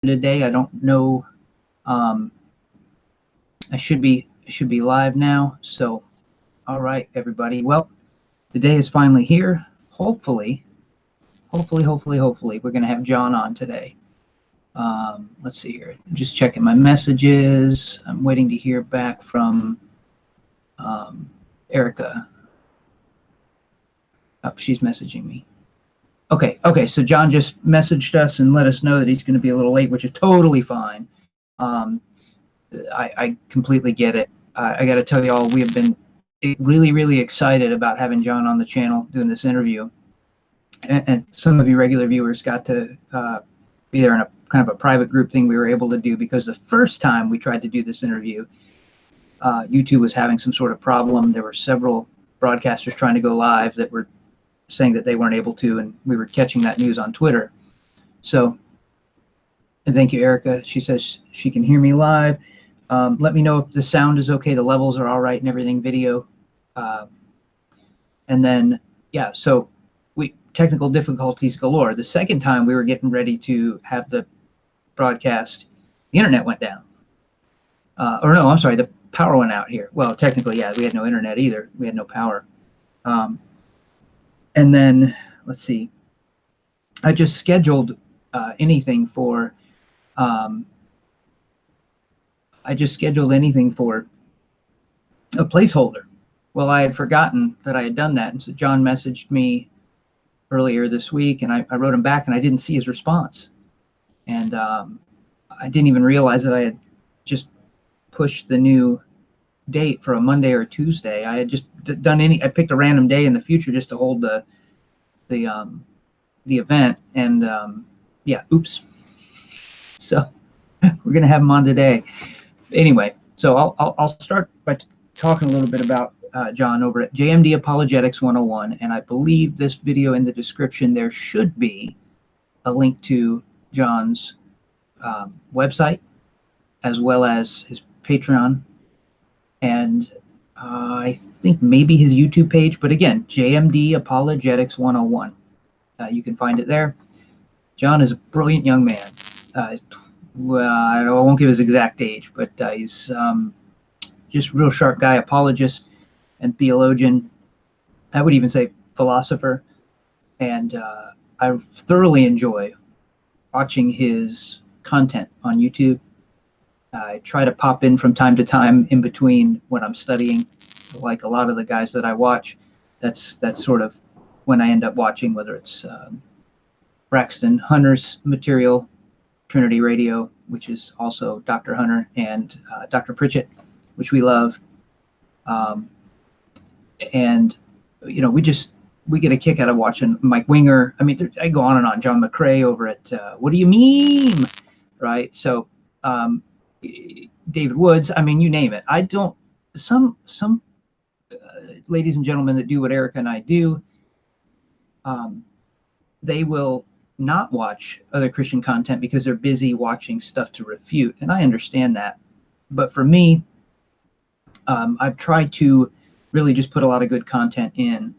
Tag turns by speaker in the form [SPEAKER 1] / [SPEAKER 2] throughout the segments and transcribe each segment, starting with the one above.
[SPEAKER 1] today. I don't know. I should be live now. So, all right, everybody. Well, the day is finally here. Hopefully, we're going to have John on today. Let's see here. I'm just checking my messages. I'm waiting to hear back from Erica. Oh, she's messaging me. Okay. So John just messaged us and let us know that he's going to be a little late, which is totally fine. I completely get it. I got to tell you all, we have been really, really excited about having John on the channel doing this interview. And some of you regular viewers got to be there in a kind of a private group thing we were able to do, because the first time we tried to do this interview, YouTube was having some sort of problem. There were several broadcasters trying to go live that were saying that they weren't able to, and we were catching that news on Twitter. So, and thank you, Erica. She says she can hear me live. Let me know if the sound is okay, the levels are all right and everything, video. And then, yeah, so technical difficulties galore. The second time we were getting ready to have the broadcast, the internet went down. Or no, I'm sorry, the power went out here. Well, technically, yeah, we had no internet either. We had no power. And then, let's see, I just scheduled anything for a placeholder. Well, I had forgotten that I had done that, and so John messaged me earlier this week, and I wrote him back, and I didn't see his response, and I didn't even realize that I had just pushed the new date for a Monday or Tuesday. I had just done I picked a random day in the future just to hold the event, and yeah, oops. So we're gonna have him on today. Anyway, so I'll start by talking a little bit about John over at JMD Apologetics 101, and I believe this video in the description there should be a link to John's website, as well as his Patreon, and I think maybe his YouTube page. But again, JMD Apologetics 101. You can find it there. John is a brilliant young man. Well, I won't give his exact age, but he's just a real sharp guy, apologist and theologian. I would even say philosopher. And I thoroughly enjoy watching his content on YouTube. I try to pop in from time to time in between when I'm studying. Like a lot of the guys that I watch, that's sort of when I end up watching, whether it's Braxton Hunter's material, Trinity Radio, which is also Dr. Hunter, and Dr. Pritchett, which we love. And, you know, we get a kick out of watching Mike Winger. I mean, I go on and on. John McCrae over at What Do You Mean? Right? So David Woods, I mean, you name it. I don't, some ladies and gentlemen that do what Erica and I do, they will not watch other Christian content because they're busy watching stuff to refute, and I understand that. But for me, I've tried to really just put a lot of good content in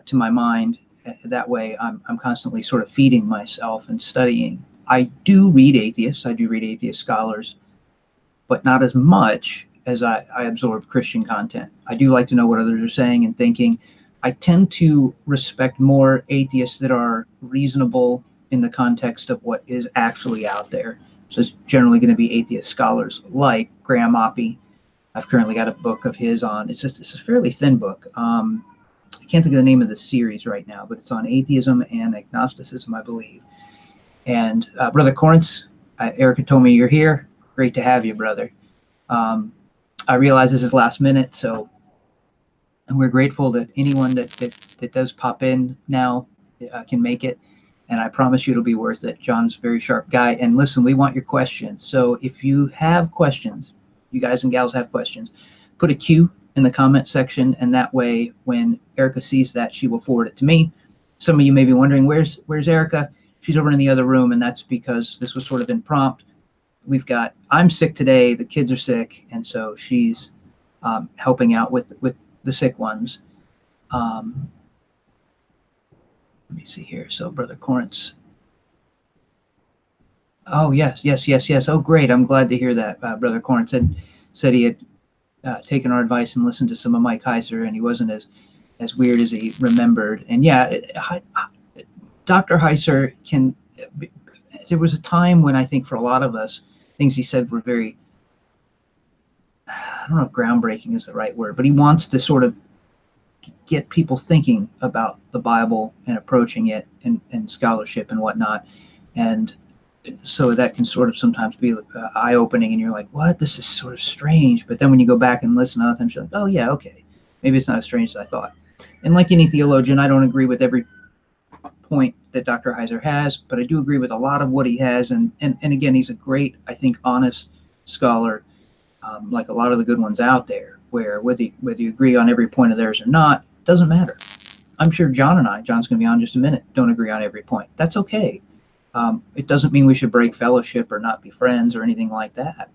[SPEAKER 1] to my mind. That way I'm constantly sort of feeding myself and studying. I do read atheists, I do read atheist scholars, but not as much as I absorb Christian content. I do like to know what others are saying and thinking. I tend to respect more atheists that are reasonable in the context of what is actually out there. So it's generally going to be atheist scholars like Graham Oppy. I've currently got a book of his on. It's a fairly thin book. I can't think of the name of the series right now, but it's on atheism and agnosticism, I believe. And Brother Corinth, Erica told me you're here. Great to have you, brother. I realize this is last minute, so. And we're grateful that anyone that does pop in now can make it. And I promise you it'll be worth it. John's a very sharp guy. And listen, we want your questions. So if you have questions, you guys and gals have questions, put a Q in the comment section. And that way, when Erica sees that, she will forward it to me. Some of you may be wondering, where's Erica? She's over in the other room. And that's because this was sort of impromptu. I'm sick today. The kids are sick. And so she's helping out with the sick ones. Let me see here. So Brother Corinth, Oh, yes, yes, yes, yes. Oh, great. I'm glad to hear that. Brother Corn said he had taken our advice and listened to some of Mike Heiser, and he wasn't as weird as he remembered. And yeah, Dr. Heiser can. There was a time when I think for a lot of us, things he said were very, I don't know if groundbreaking is the right word, but he wants to sort of get people thinking about the Bible and approaching it and scholarship and whatnot. And so that can sort of sometimes be eye-opening, and you're like, what? This is sort of strange. But then when you go back and listen, other times you're like, oh, yeah, okay. Maybe it's not as strange as I thought. And like any theologian, I don't agree with every point that Dr. Heiser has, but I do agree with a lot of what he has. And again, he's a great, I think, honest scholar, like a lot of the good ones out there, where whether you agree on every point of theirs or not, doesn't matter. I'm sure John's going to be on in just a minute, don't agree on every point. That's okay. It doesn't mean we should break fellowship or not be friends or anything like that.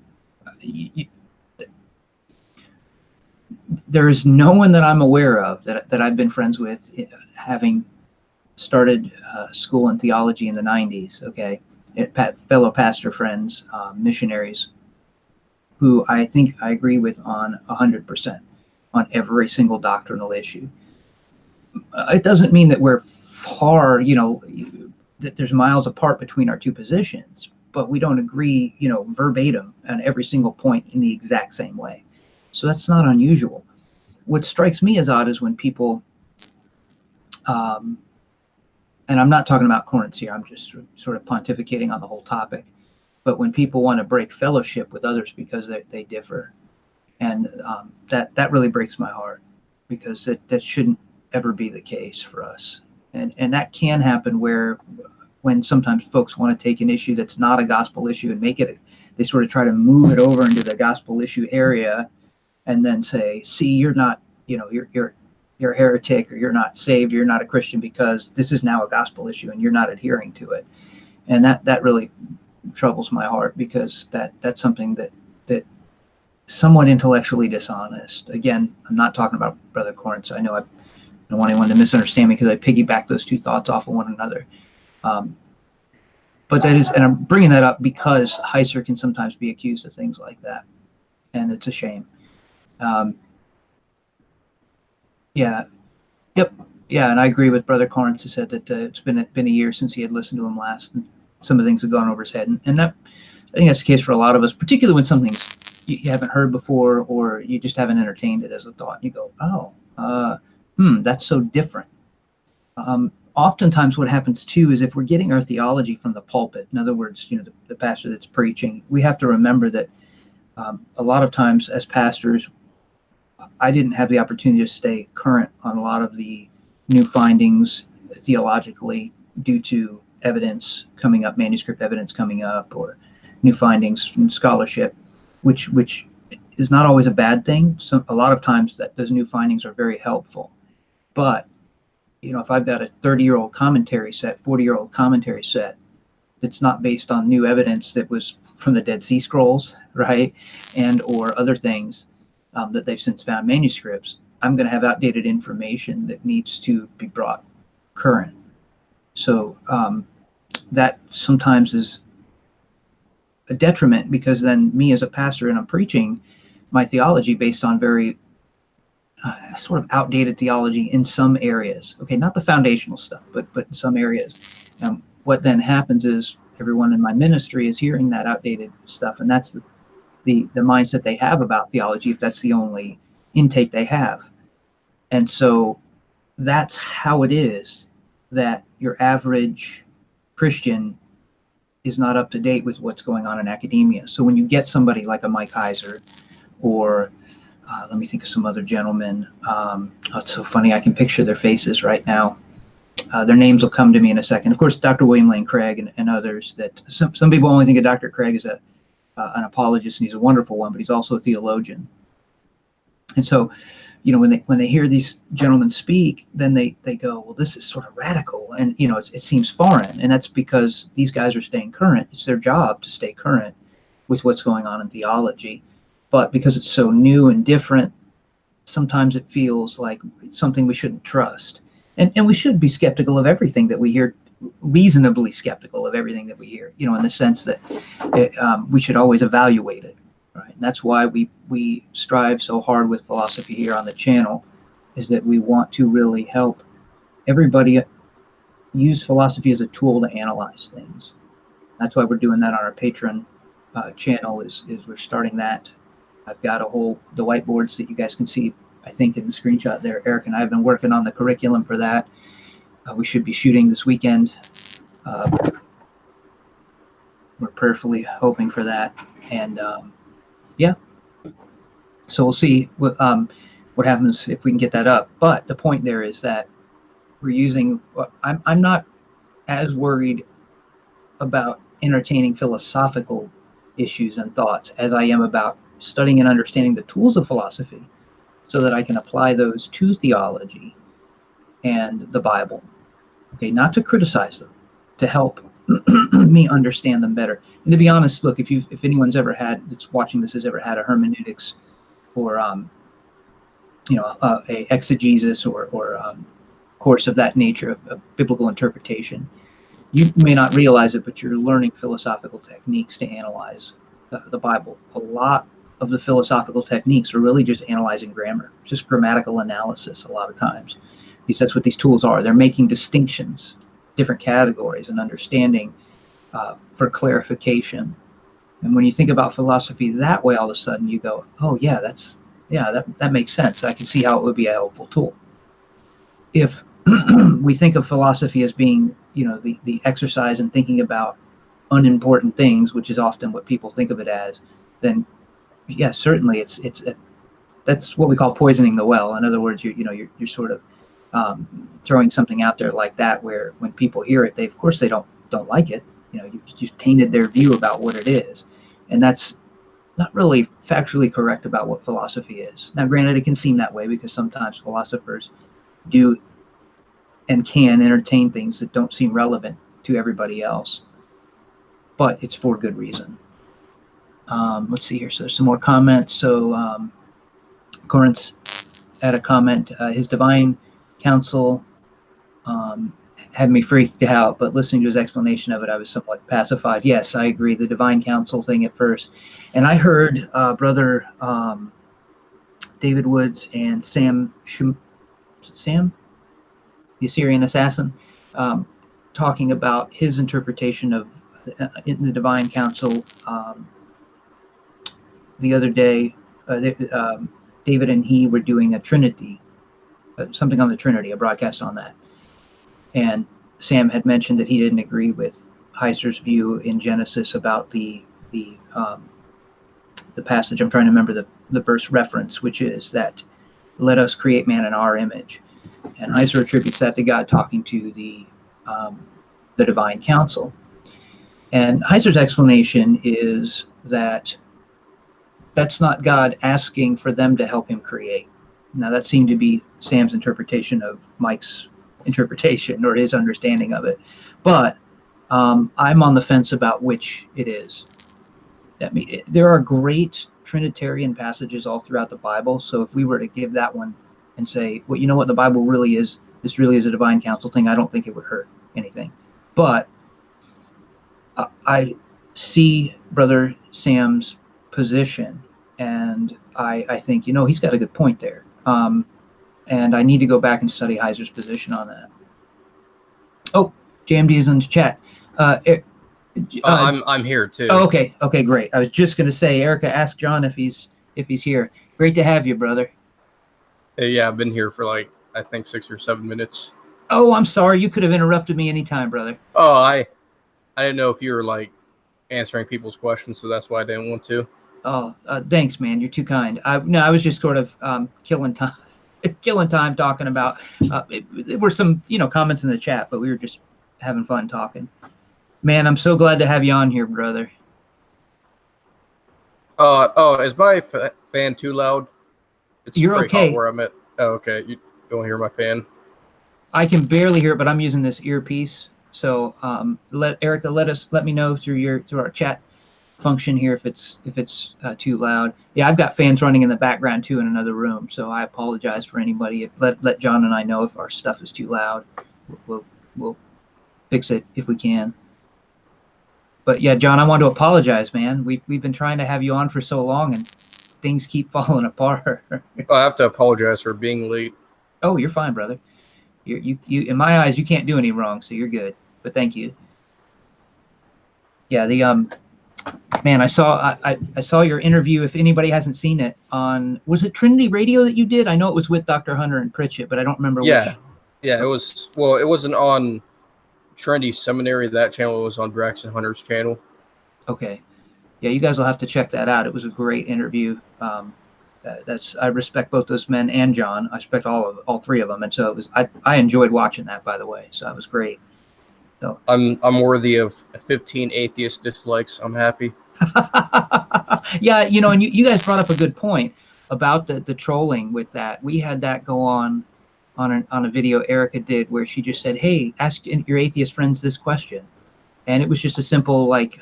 [SPEAKER 1] There is no one that I'm aware of that I've been friends with, having started school in theology in the 90s, okay, fellow pastor friends, missionaries, who I think I agree with on 100% on every single doctrinal issue. It doesn't mean that we're far, that there's miles apart between our two positions, but we don't agree, verbatim on every single point in the exact same way. So that's not unusual. What strikes me as odd is when people, and I'm not talking about Corinth here, I'm just sort of pontificating on the whole topic, but when people want to break fellowship with others because they differ, and that really breaks my heart, because that shouldn't ever be the case for us. And that can happen when sometimes folks want to take an issue that's not a gospel issue and they sort of try to move it over into the gospel issue area, and then say, see, you're not, you're a heretic, or you're not saved, or you're not a Christian because this is now a gospel issue and you're not adhering to it. And that really troubles my heart, because that's something that somewhat intellectually dishonest. Again, I'm not talking about Brother Corinth. I know I don't want anyone to misunderstand me, because I piggyback those two thoughts off of one another. But that is, and I'm bringing that up because Heiser can sometimes be accused of things like that, and it's a shame. Yeah, yep, yeah, and I agree with Brother Corinth, who said that it's been a year since he had listened to him last, and some of the things have gone over his head, and that, I think that's the case for a lot of us, particularly when something's you haven't heard before, or you just haven't entertained it as a thought, and you go, oh, that's so different. Oftentimes what happens too is if we're getting our theology from the pulpit, in other words, the pastor that's preaching, we have to remember that a lot of times as pastors, I didn't have the opportunity to stay current on a lot of the new findings theologically due to evidence coming up, manuscript evidence coming up, or new findings from scholarship, which is not always a bad thing. So a lot of times those new findings are very helpful. But if I've got a 30-year-old commentary set, 40-year-old commentary set that's not based on new evidence that was from the Dead Sea Scrolls, right, and or other things that they've since found manuscripts, I'm going to have outdated information that needs to be brought current. So that sometimes is a detriment, because then me as a pastor, and I'm preaching my theology based on very sort of outdated theology in some areas. Okay, not the foundational stuff, but in some areas. What then happens is everyone in my ministry is hearing that outdated stuff, and that's the mindset they have about theology, if that's the only intake they have. And so that's how it is that your average Christian is not up to date with what's going on in academia. So when you get somebody like a Mike Heiser, or let me think of some other gentlemen. It's so funny, I can picture their faces right now. Their names will come to me in a second. Of course, Dr. William Lane Craig and others. That some people only think of Dr. Craig as an apologist, and he's a wonderful one, but he's also a theologian. And so, when they hear these gentlemen speak, then they go, well, this is sort of radical, and it seems foreign, and that's because these guys are staying current. It's their job to stay current with what's going on in theology. But because it's so new and different, sometimes it feels like it's something we shouldn't trust. And we should be skeptical of everything that we hear reasonably skeptical of everything that we hear, you know, in the sense that we should always evaluate it, right? And that's why we strive so hard with philosophy here on the channel, is that we want to really help everybody use philosophy as a tool to analyze things. That's why we're doing that on our Patreon channel. Is we're starting that. I've got the whiteboards that you guys can see, I think, in the screenshot there. Eric and I have been working on the curriculum for that. We should be shooting this weekend. We're prayerfully hoping for that, and yeah. So we'll see what happens if we can get that up. But the point there is that we're using. I'm not as worried about entertaining philosophical issues and thoughts as I am about studying and understanding the tools of philosophy, so that I can apply those to theology and the Bible. Okay, not to criticize them, to help me understand them better. And to be honest, look, if anyone's ever had, that's watching this, has ever had a hermeneutics or a exegesis or course of that nature of biblical interpretation, you may not realize it, but you're learning philosophical techniques to analyze the Bible. A lot of the philosophical techniques are really just analyzing grammar, just grammatical analysis a lot of times. Because that's what these tools are. They're making distinctions, different categories, and understanding for clarification. And when you think about philosophy that way, all of a sudden you go, oh yeah, that makes sense. I can see how it would be a helpful tool. If we think of philosophy as being, the exercise in thinking about unimportant things, which is often what people think of it as, then yeah, certainly that's what we call poisoning the well. In other words, you're sort of throwing something out there like that, where when people hear it, of course they don't like it. You've tainted their view about what it is, and that's not really factually correct about what philosophy is. Now, granted, it can seem that way because sometimes philosophers do and can entertain things that don't seem relevant to everybody else, but it's for good reason. Let's see here. So there's some more comments. So Corinth had a comment. His divine counsel had me freaked out, but listening to his explanation of it, I was somewhat pacified. Yes, I agree. The divine counsel thing at first. And I heard Brother David Woods and Sam, the Assyrian assassin, talking about his interpretation of in the divine counsel the other day. David and he were doing a Trinity, something on the Trinity, a broadcast on that. And Sam had mentioned that he didn't agree with Heiser's view in Genesis about the passage. I'm trying to remember the verse reference, which is that let us create man in our image. And Heiser attributes that to God talking to the divine counsel. And Heiser's explanation is that that's not God asking for them to help him create. Now, that seemed to be Sam's interpretation of Mike's interpretation, or his understanding of it. But I'm on the fence about which it is. There are great Trinitarian passages all throughout the Bible. So if we were to give that one and say, well, you know what, the Bible really is, this really is a divine counsel thing, I don't think it would hurt anything. But I see Brother Sam's position, and I think, he's got a good point there. And I need to go back and study Heiser's position on that. Oh, JMD is in the chat.
[SPEAKER 2] I'm here too.
[SPEAKER 1] Oh, okay, great. I was just going to say, Erica, ask John if he's here. Great to have you, brother.
[SPEAKER 2] Yeah, I've been here for I think 6 or 7 minutes.
[SPEAKER 1] Oh, I'm sorry. You could have interrupted me anytime, brother.
[SPEAKER 2] Oh, I didn't know if you were answering people's questions, so that's why I didn't want to.
[SPEAKER 1] Oh, thanks, man. You're too kind. I was just sort of killing time talking about. There were some comments in the chat, but we were just having fun talking. Man, I'm so glad to have you on here, brother.
[SPEAKER 2] Is my fan too loud?
[SPEAKER 1] You're okay.
[SPEAKER 2] Hot where I'm at. Oh, okay. You don't hear my fan?
[SPEAKER 1] I can barely hear it, but I'm using this earpiece. So let me know through our chat function here if it's too loud. Yeah, I've got fans running in the background too in another room, so I apologize for anybody. Let John and I know if our stuff is too loud. We'll fix it if we can. But yeah, John, I want to apologize, man. We've been trying to have you on for so long, and things keep falling apart.
[SPEAKER 2] I have to apologize for being late.
[SPEAKER 1] Oh, you're fine, brother. You in my eyes, you can't do any wrong, so you're good. But thank you. Yeah, the man, I saw your interview. If anybody hasn't seen it, on, was it Trinity Radio that you did? I know it was with Dr. Hunter and Pritchett, but I don't remember
[SPEAKER 2] Yeah,
[SPEAKER 1] which.
[SPEAKER 2] yeah, it was. Well, it wasn't on Trinity Seminary. That channel was on Braxton Hunter's channel.
[SPEAKER 1] Okay, yeah, you guys will have to check that out. It was a great interview. I respect both those men and John. I respect all three of them, and so it was. I enjoyed watching that, by the way. So it was great. So
[SPEAKER 2] I'm worthy of 15 atheist dislikes. I'm happy.
[SPEAKER 1] yeah, and you guys brought up a good point about the trolling with that. We had that go on a video Erica did where she just said, "Hey, ask your atheist friends this question," and it was just a simple like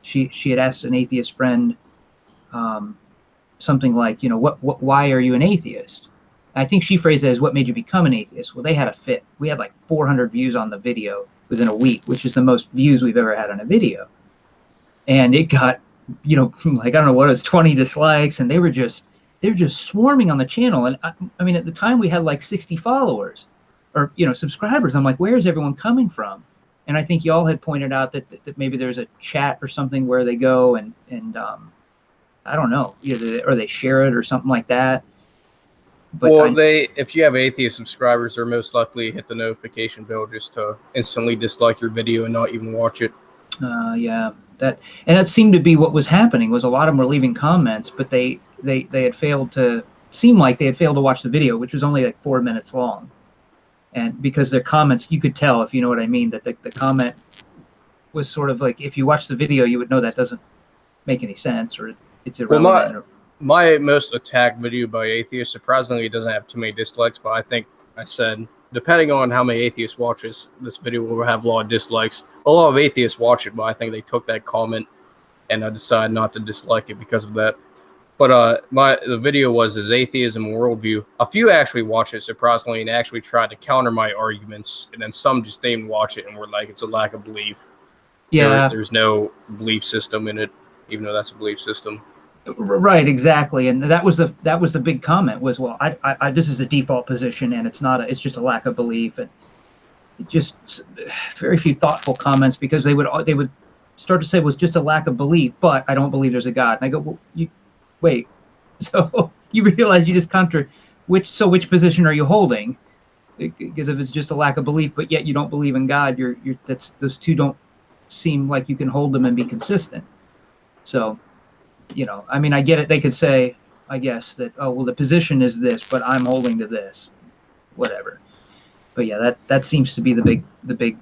[SPEAKER 1] she had asked an atheist friend something like, why are you an atheist? I think she phrased it as, what made you become an atheist? Well, they had a fit. We had like 400 views on the video within a week, which is the most views we've ever had on a video. And it got, like, I don't know what, it was 20 dislikes, and they're just swarming on the channel. And I mean, at the time we had like 60 followers or, subscribers. I'm like, where's everyone coming from? And I think y'all had pointed out that maybe there's a chat or something where they go and I don't know, or they share it or something like that. But
[SPEAKER 2] well, if you have atheist subscribers, they're most likely hit the notification bell just to instantly dislike your video and not even watch it.
[SPEAKER 1] Yeah, that seemed to be what was happening. Was a lot of them were leaving comments, but they had failed to watch the video, which was only like 4 minutes long. And because their comments, you could tell, if you know what I mean, that the comment was sort of like, if you watch the video, you would know that doesn't make any sense, or it's irrelevant.
[SPEAKER 2] Well, my most attacked video by atheists, surprisingly, it doesn't have too many dislikes, but I think I said, depending on how many atheists watch this video will have a lot of dislikes. A lot of atheists watch it, but I think they took that comment and I decided not to dislike it because of that. But the video was Is Atheism Worldview? A few actually watched it, surprisingly, and actually tried to counter my arguments, and then some just didn't watch it and were like, it's a lack of belief.
[SPEAKER 1] Yeah.
[SPEAKER 2] There's no belief system in it, even though that's a belief system.
[SPEAKER 1] Right, exactly, and that was the big comment was, well, I this is a default position, and it's just a lack of belief, and just very few thoughtful comments, because they would start to say, well, it's just a lack of belief, but I don't believe there's a God. And I go, well, wait, so you realize you just which position are you holding? Because if it's just a lack of belief, but yet you don't believe in God, those two don't seem like you can hold them and be consistent. So, I mean, I get it. They could say, I guess, that, oh, well, the position is this, but I'm holding to this, whatever. But yeah, that seems to be the big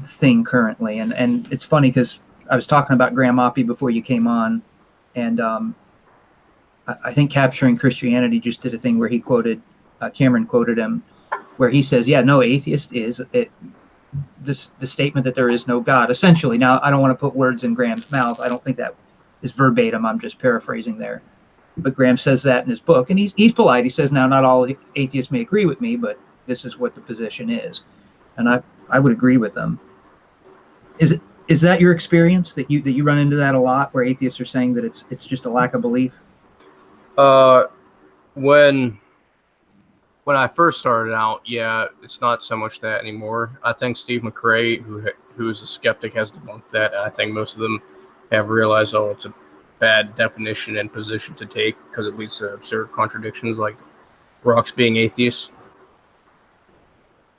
[SPEAKER 1] thing currently. And it's funny because I was talking about Graham Oppy before you came on, and I think Capturing Christianity just did a thing where he quoted, Cameron quoted him, where he says, yeah, no, atheist is the statement that there is no God, essentially. Now, I don't want to put words in Graham's mouth. I don't think that is verbatim. I'm just paraphrasing there. But Graham says that in his book, and he's polite. He says, now, not all atheists may agree with me, but this is what the position is. And I would agree with them. Is that your experience, that you run into that a lot, where atheists are saying that it's just a lack of belief?
[SPEAKER 2] When I first started out, yeah, it's not so much that anymore. I think Steve McRae, who's a skeptic, has debunked that, and I think most of them have realized, oh, it's a bad definition and position to take because it leads to absurd contradictions like rocks being atheists.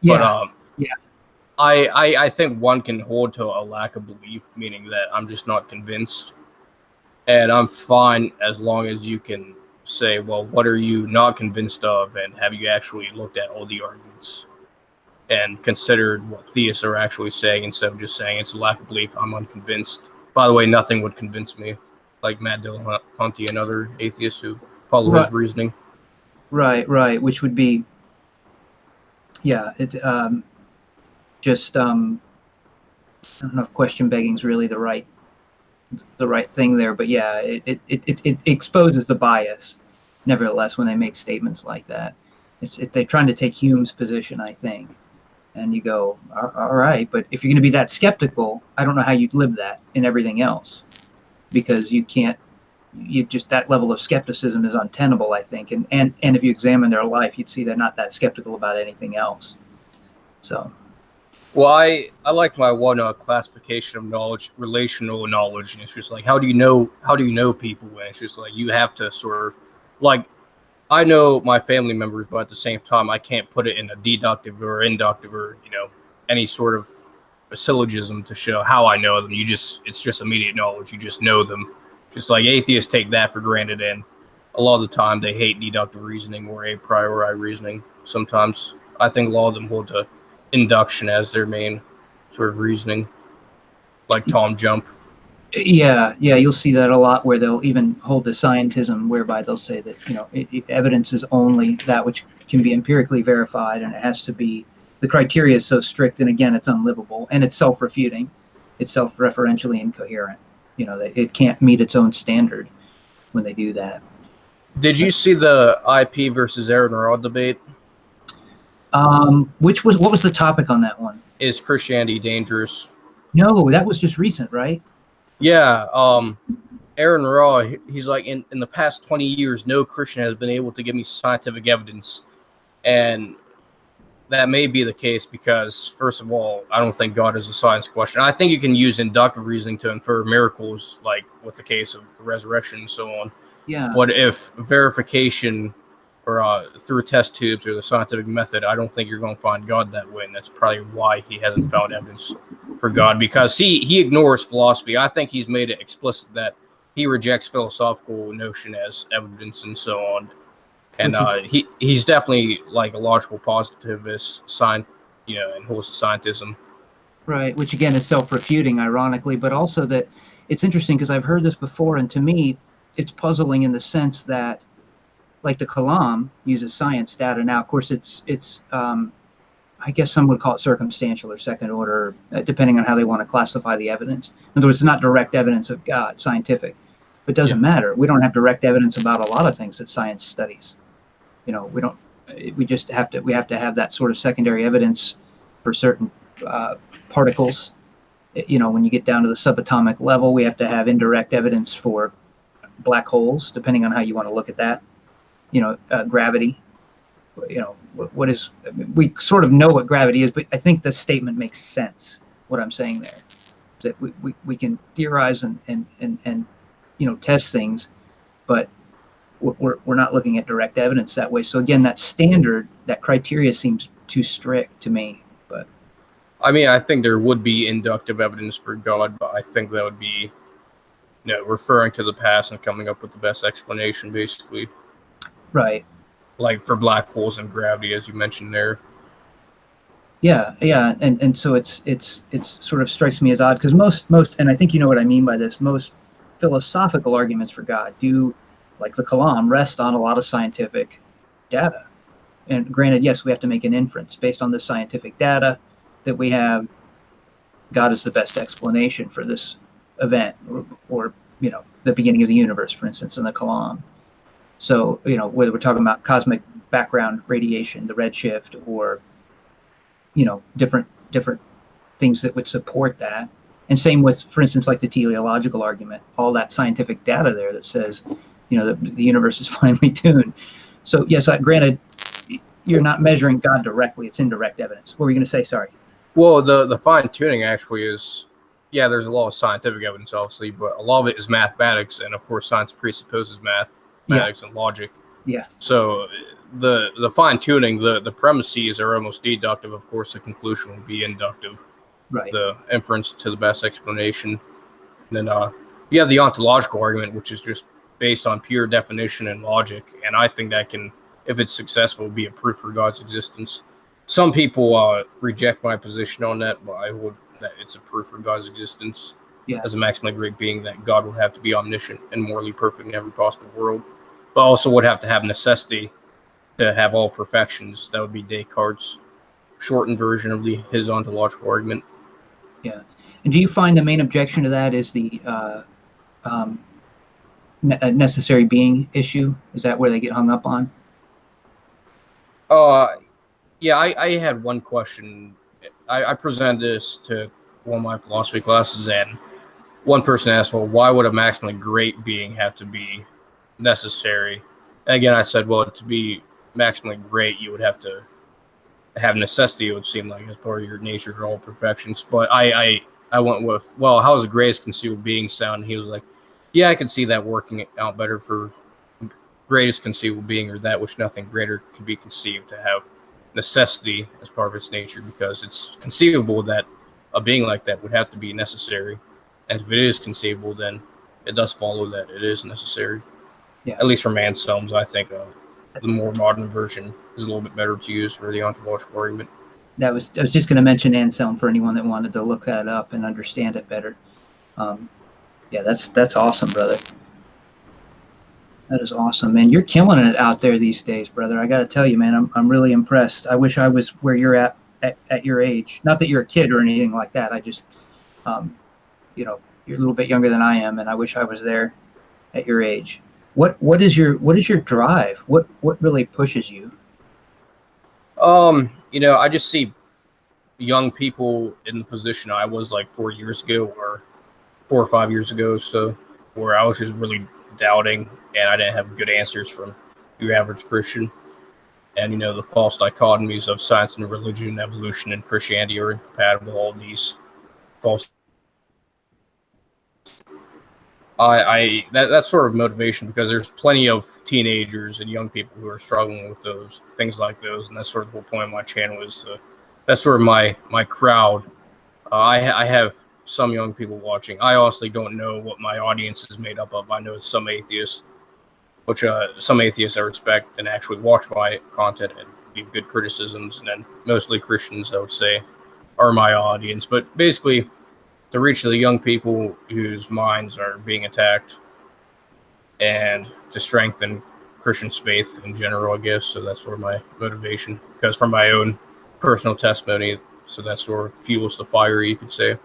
[SPEAKER 1] Yeah.
[SPEAKER 2] But
[SPEAKER 1] yeah.
[SPEAKER 2] I think one can hold to a lack of belief, meaning that I'm just not convinced. And I'm fine as long as you can say, well, what are you not convinced of? And have you actually looked at all the arguments and considered what theists are actually saying instead of just saying it's a lack of belief, I'm unconvinced. By the way, nothing would convince me, like Matt Dillahunty and other atheists who follow his reasoning.
[SPEAKER 1] Right, which would be, yeah, just I don't know if question begging is really the right thing there, but yeah, it exposes the bias, nevertheless, when they make statements like that. They're trying to take Hume's position, I think. And you go, all right, but if you're going to be that skeptical, I don't know how you'd live that in everything else, because you can't. You just, that level of skepticism is untenable, I think. And if you examine their life, you'd see they're not that skeptical about anything else. So.
[SPEAKER 2] Well, I like my one classification of knowledge, relational knowledge, and it's just like how do you know people? And it's just like you have to sort of like I know my family members, but at the same time I can't put it in a deductive or inductive or any sort of a syllogism to show how I know them. It's just immediate knowledge. You just know them. Just like atheists take that for granted, and a lot of the time they hate deductive reasoning or a priori reasoning. Sometimes I think a lot of them hold to induction as their main sort of reasoning, like Tom Jump.
[SPEAKER 1] Yeah, you'll see that a lot, where they'll even hold to scientism, whereby they'll say that evidence is only that which can be empirically verified, and it has to be, the criteria is so strict, and again, it's unlivable, and it's self-refuting, it's self-referentially incoherent. It can't meet its own standard when they do that.
[SPEAKER 2] Did you see the IP versus Aaron Rod debate?
[SPEAKER 1] What was the topic on that one?
[SPEAKER 2] Is Christianity dangerous?
[SPEAKER 1] No, that was just recent, right?
[SPEAKER 2] Yeah. Aaron Raw, he's like, in the past 20 years, no Christian has been able to give me scientific evidence. And that may be the case because, first of all, I don't think God is a science question. I think you can use inductive reasoning to infer miracles, like with the case of the resurrection and so on.
[SPEAKER 1] Yeah.
[SPEAKER 2] But if verification or through test tubes or the scientific method, I don't think you're going to find God that way. And that's probably why he hasn't found evidence for God, because he ignores philosophy. I think he's made it explicit that he rejects philosophical notion as evidence and so on. And he's definitely like a logical positivist, and holds to scientism.
[SPEAKER 1] Right, which again is self-refuting, ironically, but also that it's interesting because I've heard this before, and to me, it's puzzling in the sense that, like the Kalam uses science data. Now, of course, it's I guess some would call it circumstantial or second order, depending on how they want to classify the evidence. In other words, it's not direct evidence of God, scientific. But it doesn't matter. We don't have direct evidence about a lot of things that science studies. We don't. We just have to. We have to have that sort of secondary evidence for certain particles. When you get down to the subatomic level, we have to have indirect evidence for black holes, depending on how you want to look at that. Gravity. What is? We sort of know what gravity is, but I think the statement makes sense. What I'm saying there is that we can theorize and test things, but we're not looking at direct evidence that way. So again, that standard, that criteria seems too strict to me. But
[SPEAKER 2] I mean, I think there would be inductive evidence for God, but I think that would be, referring to the past and coming up with the best explanation, basically.
[SPEAKER 1] Right.
[SPEAKER 2] Like for black holes and gravity, as you mentioned there.
[SPEAKER 1] Yeah, and so it's sort of strikes me as odd because most, and I think you know what I mean by this. Most philosophical arguments for God do, like the Kalam, rest on a lot of scientific data. And granted, yes, we have to make an inference based on the scientific data that we have. God is the best explanation for this event, or the beginning of the universe, for instance, in the Kalam. So whether we're talking about cosmic background radiation, the redshift, or different things that would support that. And same with, for instance, like the teleological argument, all that scientific data there that says, the universe is finely tuned. So yes, granted, you're not measuring God directly; it's indirect evidence. What were you going to say? Sorry.
[SPEAKER 2] Well, the fine tuning actually is, there's a lot of scientific evidence, obviously, but a lot of it is mathematics, and of course, science presupposes mathematics and logic.
[SPEAKER 1] Yeah.
[SPEAKER 2] So the fine tuning, the premises are almost deductive. Of course, the conclusion will be inductive.
[SPEAKER 1] Right.
[SPEAKER 2] The inference to the best explanation. And then you have the ontological argument, which is just based on pure definition and logic. And I think that can, if it's successful, be a proof for God's existence. Some people reject my position on that, but I hold that it's a proof for God's existence as a maximally great being, that God would have to be omniscient and morally perfect in every possible world, but also would have to have necessity to have all perfections. That would be Descartes' shortened version of his ontological argument.
[SPEAKER 1] Yeah. And do you find the main objection to that is the necessary being issue? Is that where they get hung up on?
[SPEAKER 2] Yeah, I had one question I presented this to one of my philosophy classes, and one person asked, well, why would a maximally great being have to be necessary? And again, I said, well, to be maximally great, you would have to have necessity, it would seem like, as part of your nature or all perfections. But I went with, well, how does the greatest conceivable being sound? And he was like, yeah, I can see that working out better for greatest conceivable being, or that which nothing greater could be conceived, to have necessity as part of its nature, because it's conceivable that a being like that would have to be necessary. And if it is conceivable, then it does follow that it is necessary.
[SPEAKER 1] Yeah.
[SPEAKER 2] At least for Anselm's, I think the more modern version is a little bit better to use for the ontological argument.
[SPEAKER 1] I was just going to mention Anselm for anyone that wanted to look that up and understand it better. Yeah, that's awesome, brother. That is awesome, man. You're killing it out there these days, brother. I got to tell you, man, I'm really impressed. I wish I was where you're at your age. Not that you're a kid or anything like that. I just, you know, you're a little bit younger than I am, and I wish I was there at your age. What is your drive? What really pushes you?
[SPEAKER 2] You know, I just see young people in the position I was like 4 years ago, or 4 or 5 years ago, so where I was just really doubting, and I didn't have good answers from your average Christian. And, you know, the false dichotomies of science and religion, evolution and Christianity are incompatible. All these false. That's sort of motivation, because there's plenty of teenagers and young people who are struggling with those things like those, and that's sort of the whole point of my channel is that's sort of my crowd. I have some young people watching. I honestly don't know what my audience is made up of. I know some atheists, which some atheists I respect and actually watch my content and give good criticisms, and then mostly Christians, I would say, are my audience. But basically, to reach the young people whose minds are being attacked, and to strengthen Christians' faith in general, I guess. So that's sort of my motivation, because from my own personal testimony, so that sort of fuels the fire, you could say.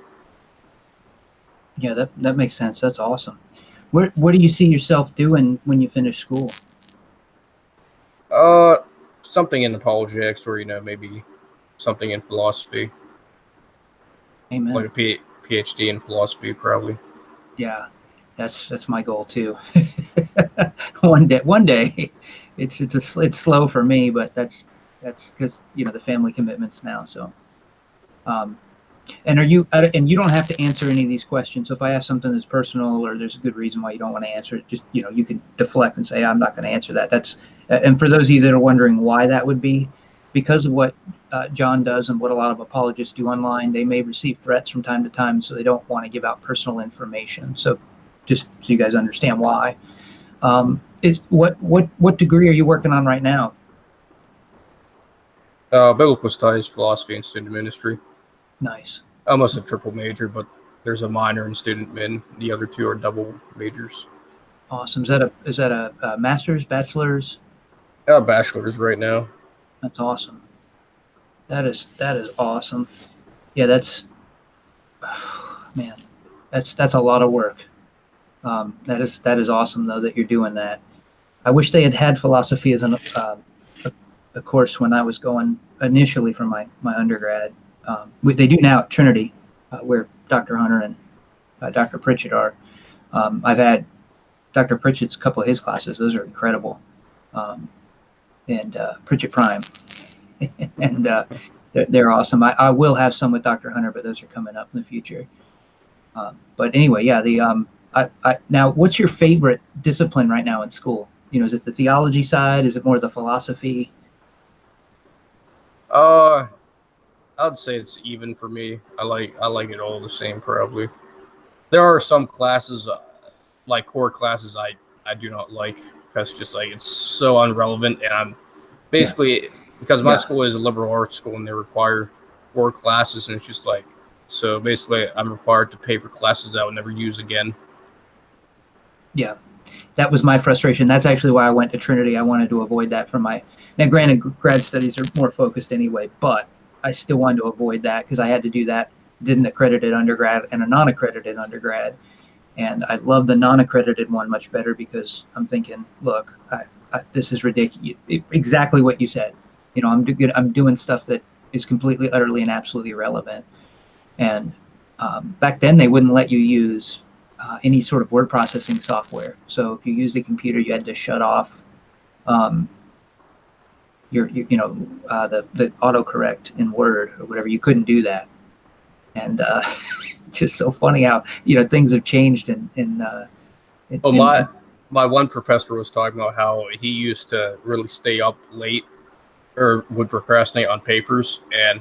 [SPEAKER 1] Yeah, that makes sense. That's awesome. What do you see yourself doing when you finish school?
[SPEAKER 2] Something in apologetics, or, you know, maybe something in philosophy.
[SPEAKER 1] Amen.
[SPEAKER 2] Like a PhD in philosophy, probably.
[SPEAKER 1] Yeah, that's my goal too. One day. It's slow for me, but that's because, you know, the family commitments now. So, and you don't have to answer any of these questions. So if I ask something that's personal, or there's a good reason why you don't want to answer it, just, you know, you can deflect and say, I'm not going to answer that. And for those of you that are wondering why that would be, because of what John does and what a lot of apologists do online, they may receive threats from time to time, so they don't want to give out personal information. So just so you guys understand why. What degree are you working on right now?
[SPEAKER 2] Biblical studies, philosophy, and student ministry.
[SPEAKER 1] Nice.
[SPEAKER 2] Almost a triple major, but there's a minor in student min. The other two are double majors.
[SPEAKER 1] Awesome. Is that a master's, bachelor's?
[SPEAKER 2] Bachelor's right now.
[SPEAKER 1] That's awesome. That is awesome. Yeah, that's man, that's a lot of work. That is awesome though that you're doing that. I wish they had philosophy as a course when I was going initially for my undergrad. They do now at Trinity, where Dr. Hunter and Dr. Pritchett are. I've had Dr. Pritchett's couple of his classes; those are incredible. And Pritchett Prime, and they're awesome. I will have some with Dr. Hunter, but those are coming up in the future. But anyway, yeah. Now, what's your favorite discipline right now in school? You know, is it the theology side? Is it more the philosophy?
[SPEAKER 2] I'd say it's even for me. I like it all the same, probably. There are some classes, like core classes, I do not like, because just like it's so unrelevant, and I'm basically because my school is a liberal arts school and they require core classes, and it's just like, so basically I'm required to pay for classes I would never use again.
[SPEAKER 1] Yeah, that was my frustration. That's actually why I went to Trinity. I wanted to avoid that from my. Now, granted, grad studies are more focused anyway, but I still wanted to avoid that because I had to do that. Did an accredited undergrad and a non-accredited undergrad, and I love the non-accredited one much better because I'm thinking, look, this is ridiculous. Exactly what you said. You know, I'm doing stuff that is completely, utterly, and absolutely irrelevant. And back then, they wouldn't let you use any sort of word processing software. So if you used a computer, you had to shut off the autocorrect in Word or whatever. You couldn't do that. And it's just so funny how things have changed
[SPEAKER 2] my one professor was talking about how he used to really stay up late or would procrastinate on papers, and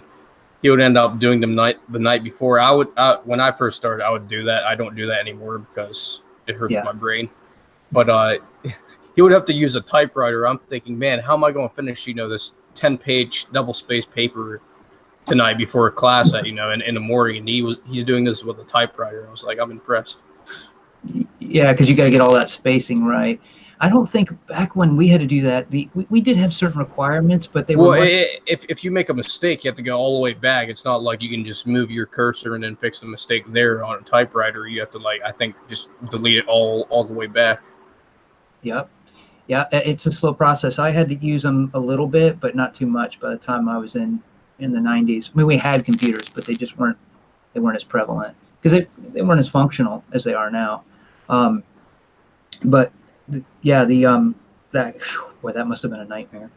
[SPEAKER 2] he would end up doing them the night before. When I first started, I would do that. I don't do that anymore because it hurts my brain. But he would have to use a typewriter. I'm thinking, man, how am I going to finish this 10-page double-spaced paper tonight before class in the morning? And he's doing this with a typewriter. I was like, I'm impressed.
[SPEAKER 1] Yeah, because you got to get all that spacing right. I don't think back when we had to do that, we did have certain requirements, but they were.
[SPEAKER 2] Well, if you make a mistake, you have to go all the way back. It's not like you can just move your cursor and then fix the mistake there on a typewriter. You have to I think just delete it all the way back.
[SPEAKER 1] Yep. Yeah, it's a slow process. I had to use them a little bit, but not too much by the time I was in the 90s. I mean, we had computers, but they just weren't as prevalent because they weren't as functional as they are now. But that must have been a nightmare.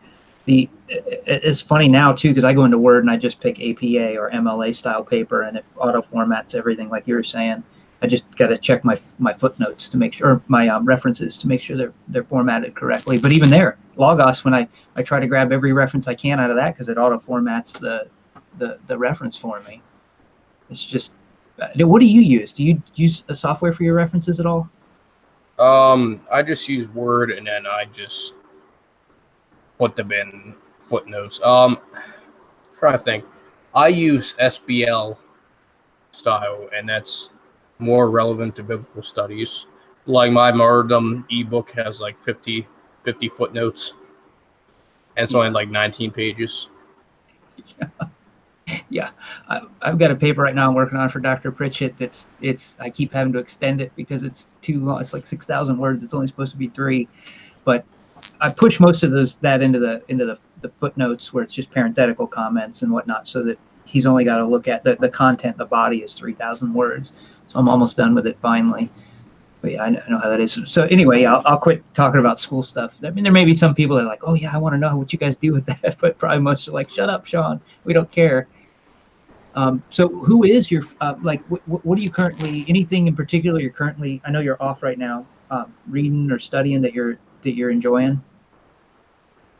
[SPEAKER 1] It's funny now too, because I go into Word and I just pick APA or MLA style paper, and it auto formats everything like you were saying. I just got to check my footnotes to make sure, or my references to make sure they're formatted correctly. But even there, Logos, when I try to grab every reference I can out of that because it auto formats the reference for me. It's just, what do you use? Do you use a software for your references at all?
[SPEAKER 2] I just use Word, and then I just put them in footnotes. Trying to think. I use SBL style, and that's more relevant to biblical studies. Like my martyrdom ebook has 50 footnotes, and it's only 19 pages.
[SPEAKER 1] Yeah, I've got a paper right now I'm working on for Dr. Pritchett I keep having to extend it because it's too long. It's 6,000 words. It's only supposed to be 3, but I push most of that into the footnotes where it's just parenthetical comments and whatnot, so that he's only got to look at the content. The body is 3,000 words, so I'm almost done with it finally. But yeah, I know how that is. So anyway, I'll quit talking about school stuff. I mean, there may be some people that are like, oh yeah, I want to know what you guys do with that, but probably most are like, shut up, Sean, we don't care. So who is your what are you currently, anything in particular you're currently, I know you're off right now, reading or studying that you're enjoying?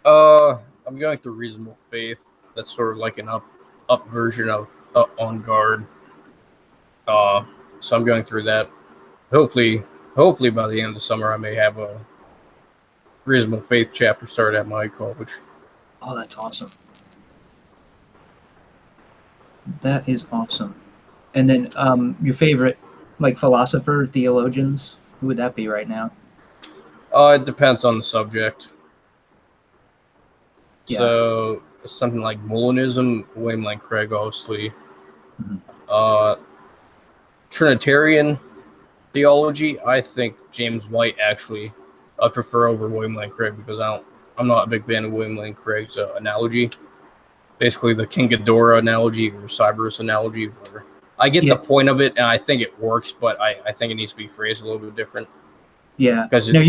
[SPEAKER 2] I'm going through Reasonable Faith. That's sort of like an up version of On Guard. So I'm going through that. Hopefully by the end of the summer I may have a Reasonable Faith chapter start at my college.
[SPEAKER 1] Oh, that's awesome. That is awesome. And then your favorite philosopher, theologians, who would that be right now?
[SPEAKER 2] It depends on the subject.
[SPEAKER 1] Yeah.
[SPEAKER 2] So something like Molinism, William Lane Craig, obviously. Mm-hmm. Trinitarian theology, I think James White actually I prefer over William Lane Craig because I'm not a big fan of William Lane Craig's analogy. Basically the King Ghidorah analogy or Cerberus analogy, where I get the point of it and I think it works, but I think it needs to be phrased a little bit different.
[SPEAKER 1] Yeah. Now,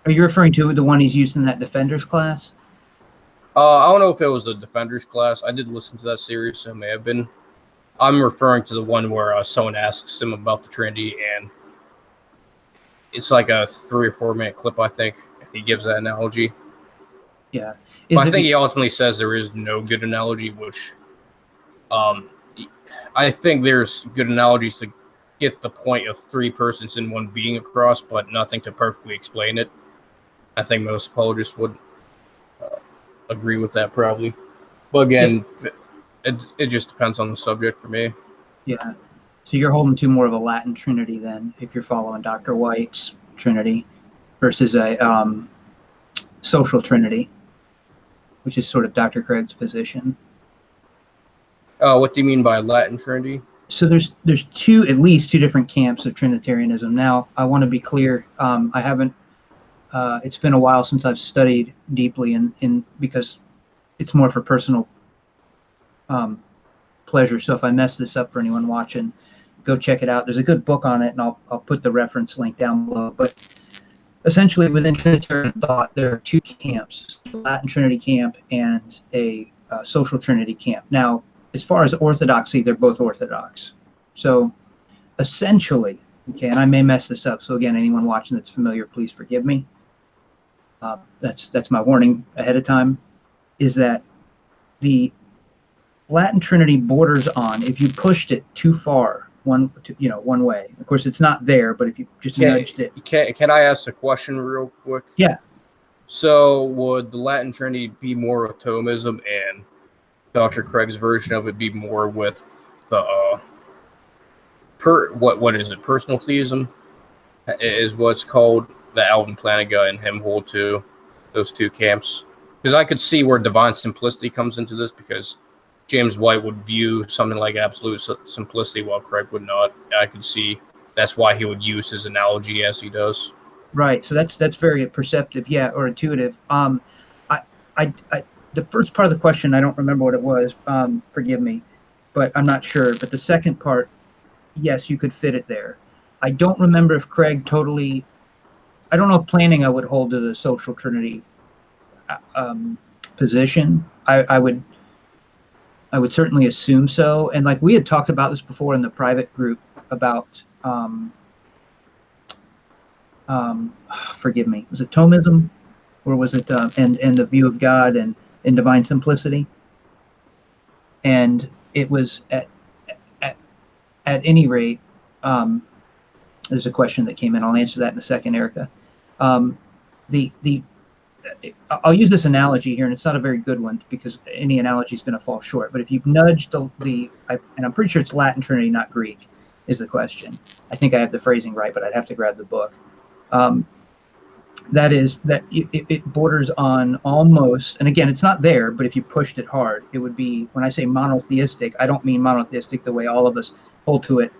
[SPEAKER 1] are you referring to the one he's used in that Defenders class?
[SPEAKER 2] I don't know if it was the Defenders class. I did listen to that series, so it may have been. I'm referring to the one where someone asks him about the Trinity, and it's like a 3 or 4 minute clip, I think. He gives that analogy.
[SPEAKER 1] Yeah.
[SPEAKER 2] I think he ultimately says there is no good analogy, which I think there's good analogies to get the point of 3 persons in one being across, but nothing to perfectly explain it. I think most apologists would agree with that probably. But again, it just depends on the subject for me.
[SPEAKER 1] Yeah. So you're holding to more of a Latin Trinity then, if you're following Dr. White's Trinity, versus a social Trinity, which is sort of Dr. Craig's position.
[SPEAKER 2] What do you mean by Latin Trinity?
[SPEAKER 1] So there's at least two different camps of Trinitarianism. Now, I want to be clear. I haven't. It's been a while since I've studied deeply in because it's more for personal pleasure. So if I mess this up for anyone watching, go check it out. There's a good book on it, and I'll put the reference link down below. But essentially, within Trinitarian thought, there are two camps: Latin Trinity camp and a social Trinity camp. Now, as far as orthodoxy, they're both orthodox. So essentially, okay, and I may mess this up. So again, anyone watching that's familiar, please forgive me. That's my warning ahead of time. Is that the Latin Trinity borders on, if you pushed it too far one way. Of course, it's not there, but if you just nudged it.
[SPEAKER 2] Can I ask a question real quick?
[SPEAKER 1] Yeah.
[SPEAKER 2] So would the Latin Trinity be more of Thomism, and Dr. Craig's version of it be more with the what is it? Personal theism is what's called, that Alvin Plantinga and him hold to, those two camps. Because I could see where divine simplicity comes into this, because James White would view something like absolute simplicity while Craig would not. I could see that's why he would use his analogy as he does.
[SPEAKER 1] Right. So that's very perceptive, yeah, or intuitive. The first part of the question, I don't remember what it was. Forgive me, but I'm not sure. But the second part, yes, you could fit it there. I don't remember if Craig totally. I don't know if Plantinga would hold to the social Trinity position. I would certainly assume so. And like we had talked about this before in the private group about, forgive me, was it Thomism, or was it and the view of God and divine simplicity? And it was at any rate. There's a question that came in. I'll answer that in a second, Erica. I'll use this analogy here, and it's not a very good one because any analogy is going to fall short. But if you've nudged and I'm pretty sure it's Latin Trinity, not Greek, is the question. I think I have the phrasing right, but I'd have to grab the book. That is that it borders on almost, and again, it's not there, but if you pushed it hard, it would be, when I say monotheistic, I don't mean monotheistic the way all of us hold to it,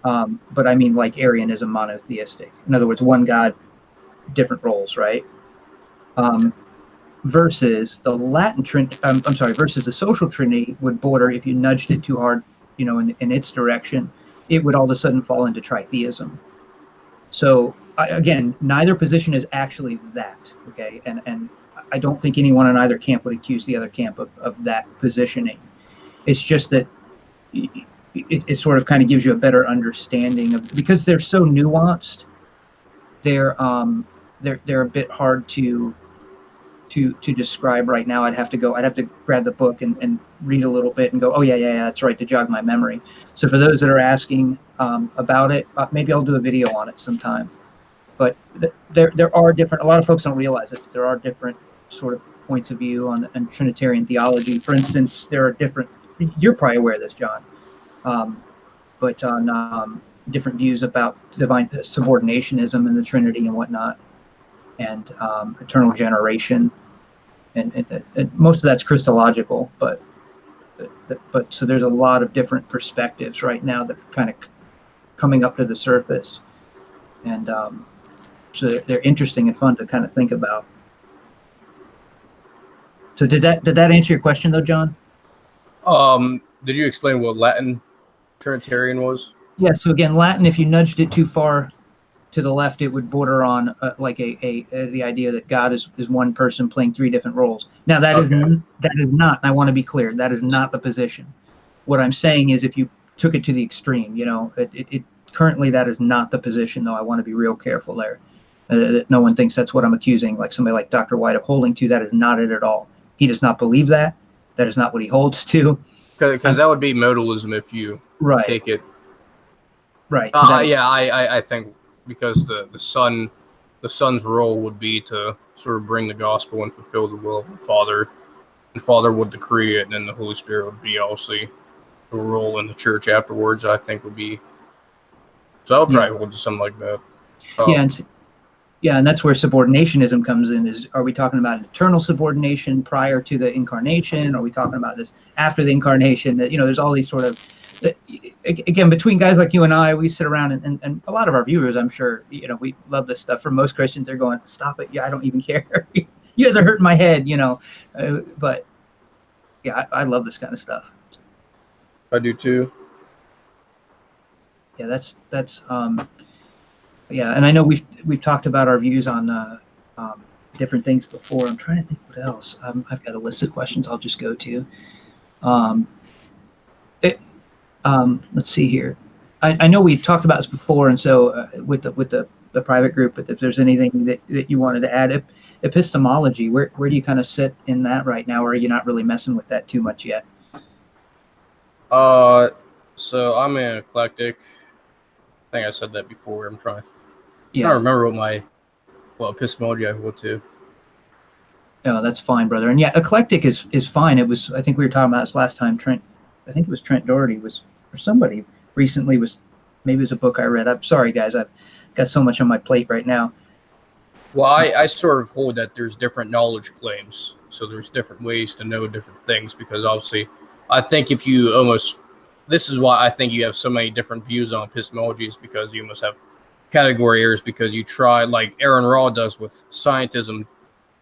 [SPEAKER 1] but I mean like Arianism monotheistic. In other words, one God, different roles, right? Versus the Latin Trinity, versus the social Trinity would border, if you nudged it too hard, in its direction, it would all of a sudden fall into tritheism. So again, neither position is actually that, okay? And I don't think anyone in either camp would accuse the other camp of that positioning. It's just that it sort of kind of gives you a better understanding of, because they're so nuanced, they're a bit hard to describe right now. I'd have to grab the book and read a little bit and go, oh yeah, that's right, to jog my memory. So for those that are asking about it, maybe I'll do a video on it sometime. But there are different, a lot of folks don't realize it, there are different sort of points of view on Trinitarian theology. For instance, there are different, you're probably aware of this, John, but on different views about divine subordinationism in the Trinity and whatnot, and eternal generation, and most of that's Christological, but so there's a lot of different perspectives right now that are kind of coming up to the surface, and so they're interesting and fun to kind of think about. So did that answer your question though, John?
[SPEAKER 2] Did you explain what Latin Trinitarian was? Yeah.
[SPEAKER 1] So again, Latin, if you nudged it too far to the left, it would border on like the idea that God is one person playing three different roles. Now that is not. I want to be clear. That is not the position. What I'm saying is, if you took it to the extreme, it currently that is not the position. Though I want to be real careful there. That no one thinks that's what I'm accusing, like somebody like Dr. White of holding to. That is not it at all. He does not believe that. That is not what he holds to.
[SPEAKER 2] Because that would be modalism if you take it.
[SPEAKER 1] Right.
[SPEAKER 2] I think because the son's role would be to sort of bring the gospel and fulfill the will of the Father, and Father would decree it, and then the Holy Spirit would be obviously the role in the church afterwards. I think would be. So I would probably hold to something like that.
[SPEAKER 1] And that's where subordinationism comes in. Are we talking about eternal subordination prior to the incarnation? Are we talking about this after the incarnation? There's all these sort of, again, between guys like you and I, we sit around and a lot of our viewers, I'm sure, we love this stuff. For most Christians, they're going, stop it. Yeah, I don't even care. You guys are hurting my head, but yeah, I love this kind of stuff.
[SPEAKER 2] I do too.
[SPEAKER 1] Yeah, yeah, and I know we've talked about our views on different things before. I'm trying to think what else. I've got a list of questions I'll just go to. Um, it, let's see here. I know we've talked about this before, and so with the private group, but if there's anything that you wanted to add, epistemology, where do you kind of sit in that right now, or are you not really messing with that too much yet?
[SPEAKER 2] So I'm an eclectic. I think I said that before. I'm trying to
[SPEAKER 1] Yeah.
[SPEAKER 2] remember what epistemology I hold to.
[SPEAKER 1] No, that's fine, brother. And yeah, eclectic is fine. I think we were talking about this last time. I think it was Trent Doherty or somebody recently maybe it was a book I read. I'm sorry, guys. I've got so much on my plate right now.
[SPEAKER 2] Well, I sort of hold that there's different knowledge claims. So there's different ways to know different things, because obviously I think this is why I think you have so many different views on epistemology, is because you must have category errors, because you try, like Aaron Raw does with scientism,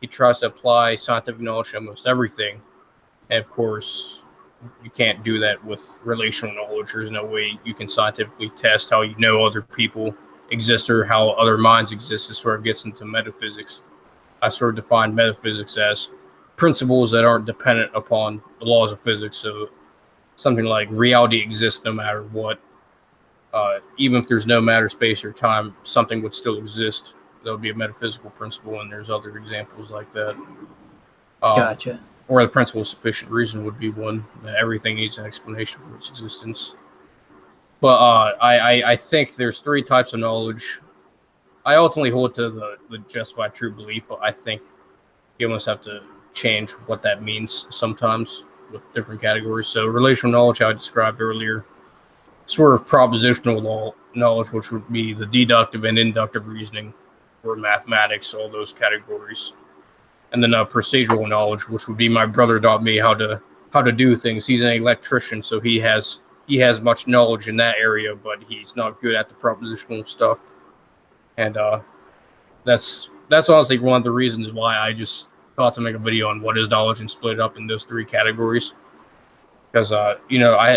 [SPEAKER 2] he tries to apply scientific knowledge to almost everything. And of course, you can't do that with relational knowledge. There's no way you can scientifically test how you know other people exist or how other minds exist. It sort of gets into metaphysics. I sort of define metaphysics as principles that aren't dependent upon the laws of physics. So something like reality exists no matter what. Even if there's no matter, space, or time, something would still exist. That would be a metaphysical principle, and there's other examples like that.
[SPEAKER 1] Gotcha.
[SPEAKER 2] Or the principle of sufficient reason would be one, that everything needs an explanation for its existence. But I think there's three types of knowledge. I ultimately hold to the justified true belief, but I think you almost have to change what that means sometimes with different categories. So relational knowledge, I described earlier, sort of propositional knowledge, which would be the deductive and inductive reasoning, or mathematics, all those categories. And then procedural knowledge, which would be my brother taught me how to do things. He's an electrician, so he has much knowledge in that area, but he's not good at the propositional stuff. And that's honestly one of the reasons why I just thought to make a video on what is knowledge and split it up in those three categories. Because I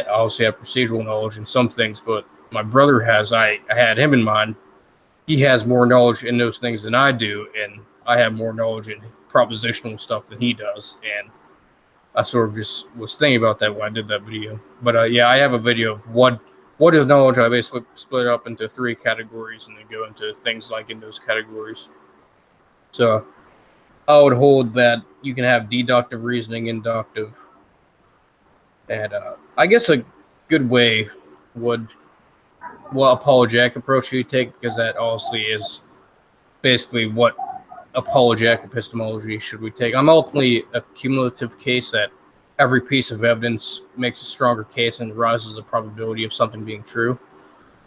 [SPEAKER 2] obviously have procedural knowledge in some things, but my brother has. I had him in mind. He has more knowledge in those things than I do, and I have more knowledge in propositional stuff than he does. And I sort of just was thinking about that when I did that video. But yeah, I have a video of what is knowledge. I basically split it up into three categories and then go into things like in those categories. So I would hold that you can have deductive reasoning, inductive, and I guess a good way would what apologetic approach you take, because that obviously is basically what apologetic epistemology should we take. I'm ultimately a cumulative case, that every piece of evidence makes a stronger case and rises the probability of something being true.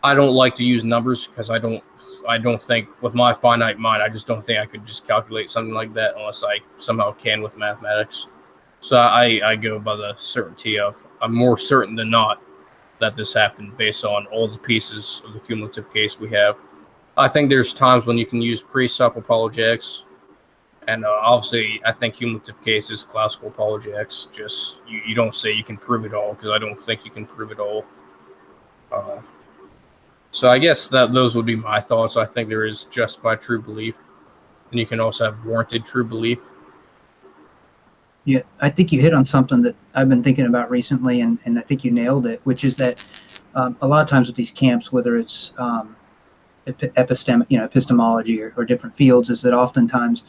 [SPEAKER 2] I don't like to use numbers, because I don't think, with my finite mind, I just don't think I could just calculate something like that unless I somehow can with mathematics. So I go by the certainty of, I'm more certain than not that this happened based on all the pieces of the cumulative case we have. I think there's times when you can use pre-sup apologetics, and obviously I think cumulative case is classical apologetics. Just you don't say you can prove it all, because I don't think you can prove it all. So I guess that those would be my thoughts. I think there is justified true belief, and you can also have warranted true belief.
[SPEAKER 1] Yeah, I think you hit on something that I've been thinking about recently, and I think you nailed it, which is that a lot of times with these camps, whether it's epistemology or different fields, is that oftentimes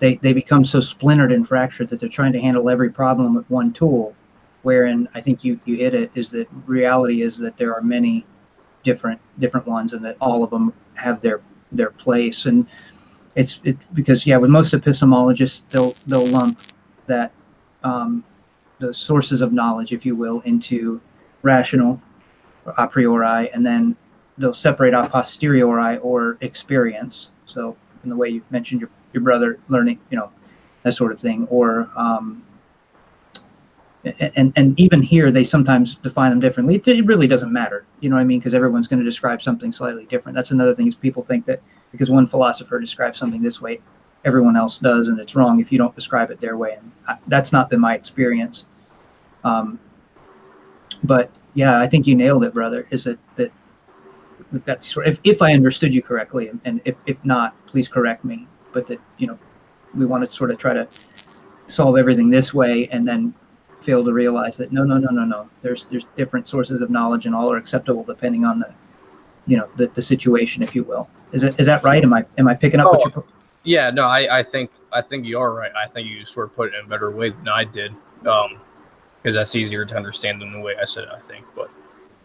[SPEAKER 1] they become so splintered and fractured that they're trying to handle every problem with one tool, wherein I think you hit it, is that reality is that there are many different ones, and that all of them have their place. And it's because, yeah, with most epistemologists, they'll lump that the sources of knowledge, if you will, into rational or a priori, and then they'll separate a posteriori, or experience. So in the way you mentioned your brother learning, that sort of thing, or and even here they sometimes define them differently. It really doesn't matter, you know what I mean? Because everyone's going to describe something slightly different. That's another thing, is people think that because one philosopher describes something this way, everyone else does, and it's wrong if you don't describe it their way. And that's not been my experience. But yeah, I think you nailed it, brother. Is that we've got sort of, if I understood you correctly, and if not, please correct me. But that we want to sort of try to solve everything this way, and then fail to realize that no. There's different sources of knowledge, and all are acceptable depending on the situation, if you will. Is that right? Am I picking up what you're?
[SPEAKER 2] Yeah, no, I think you are right. I think you sort of put it in a better way than I did, because that's easier to understand than the way I said it, I think. But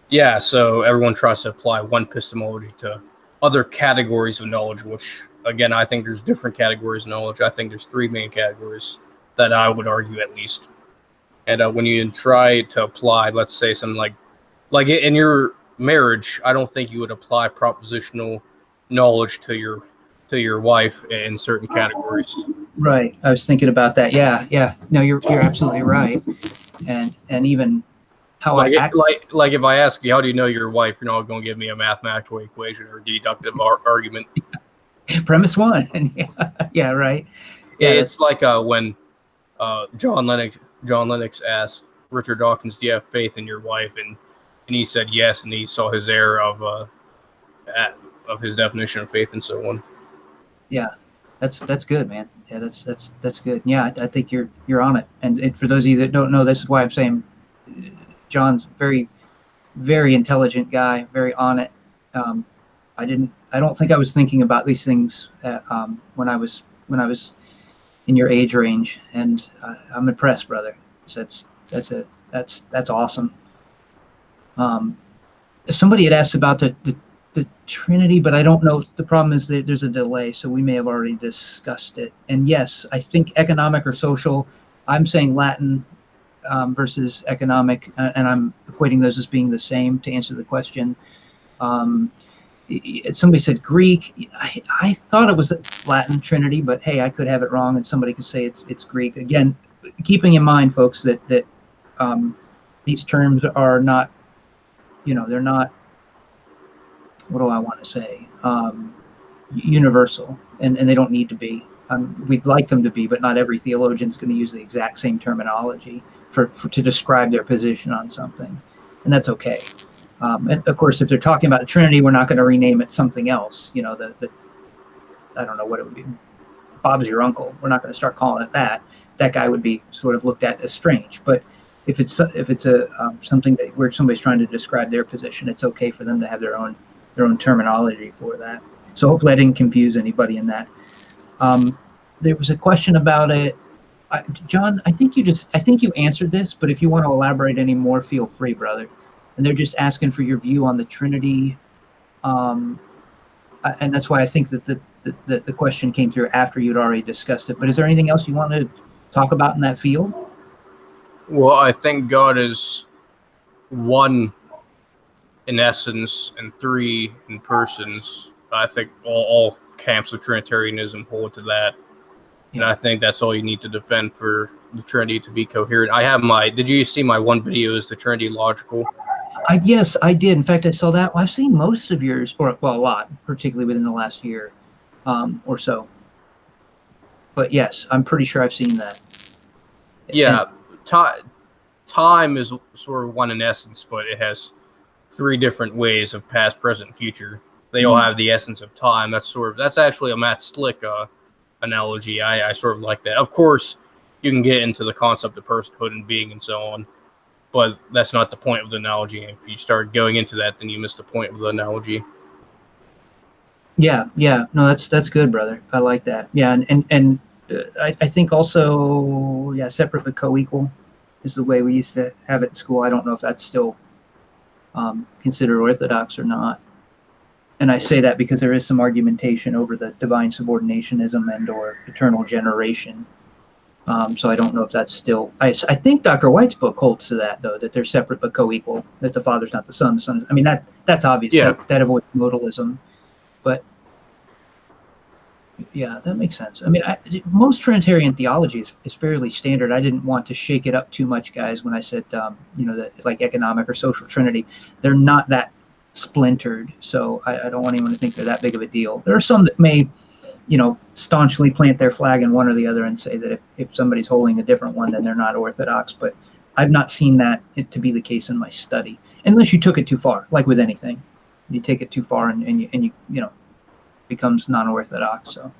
[SPEAKER 2] yeah, so everyone tries to apply one epistemology to other categories of knowledge, which, again, I think there's different categories of knowledge. I think there's three main categories that I would argue, at least. And when you try to apply, let's say, something like in your marriage, I don't think you would apply propositional knowledge to your wife in certain categories.
[SPEAKER 1] Right. I was thinking about that. Yeah. No, you're absolutely right. And even how
[SPEAKER 2] like if I ask you, how do you know your wife, you're not going to give me a mathematical equation or deductive argument.
[SPEAKER 1] Premise one. Yeah, right. Yeah,
[SPEAKER 2] it's like when John Lennox asked Richard Dawkins, "Do you have faith in your wife?" and he said yes, and he saw his error of his definition of faith and so on.
[SPEAKER 1] Yeah, that's good, man. Yeah, that's good. Yeah, I think you're on it. And for those of you that don't know, this is why I'm saying John's very, very intelligent guy, very on it. I don't think I was thinking about these things when I was in your age range, and I'm impressed, brother. So that's awesome. Somebody had asked about the Trinity, but I don't know. The problem is that there's a delay, so we may have already discussed it. And yes, I think economic or social, I'm saying Latin versus economic, and I'm equating those as being the same to answer the question. Somebody said Greek. I thought it was Latin Trinity, but hey, I could have it wrong, and somebody could say it's Greek. Again, keeping in mind, folks, that these terms are not, they're not, what do I want to say, universal, and they don't need to be. We'd like them to be, but not every theologian is going to use the exact same terminology to describe their position on something, and that's okay. And of course, if they're talking about the Trinity, we're not going to rename it something else. I don't know what it would be. Bob's your uncle. We're not going to start calling it that. That guy would be sort of looked at as strange. But if it's something where somebody's trying to describe their position, it's okay for them to have their own terminology for that. So hopefully I didn't confuse anybody in that. There was a question about it. John, I think you answered this, but if you want to elaborate any more, feel free, brother. And they're just asking for your view on the Trinity. And that's why I think that the question came through after you'd already discussed it. But is there anything else you want to talk about in that field?
[SPEAKER 2] Well, I think God is one in essence and three in persons. I think all camps of Trinitarianism hold to that. Yeah. And I think that's all you need to defend for the Trinity to be coherent. Did you see my one video, is the Trinity logical?
[SPEAKER 1] Yes, I did. In fact, I saw that. Well, I've seen most of yours, a lot, particularly within the last year or so. But yes, I'm pretty sure I've seen that.
[SPEAKER 2] Yeah, time is sort of one in essence, but it has three different ways of past, present, and future. They all have the essence of time. That's actually a Matt Slick analogy. I sort of like that. Of course, you can get into the concept of personhood and being and so on, but that's not the point of the analogy. If you start going into that, then you miss the point of the analogy.
[SPEAKER 1] Yeah. No, that's good, brother. I like that. Yeah, and I think also, separate but co-equal is the way we used to have it in school. I don't know if that's still considered orthodox or not. And I say that because there is some argumentation over the divine subordinationism and or eternal generation. So I don't know if that's still. I think Dr. White's book holds to that, though, that they're separate but co-equal. That the Father's not the Son. The Son. I mean, that's obvious.
[SPEAKER 2] Yeah.
[SPEAKER 1] That avoids modalism. But yeah, that makes sense. I mean, most Trinitarian theology is fairly standard. I didn't want to shake it up too much, guys, when I said that like economic or social Trinity. They're not that splintered, so I don't want anyone to think they're that big of a deal. There are some that may, staunchly plant their flag in one or the other and say that if somebody's holding a different one, then they're not orthodox. But I've not seen that to be the case in my study, unless you took it too far, like with anything. You take it too far and you becomes non-orthodox. So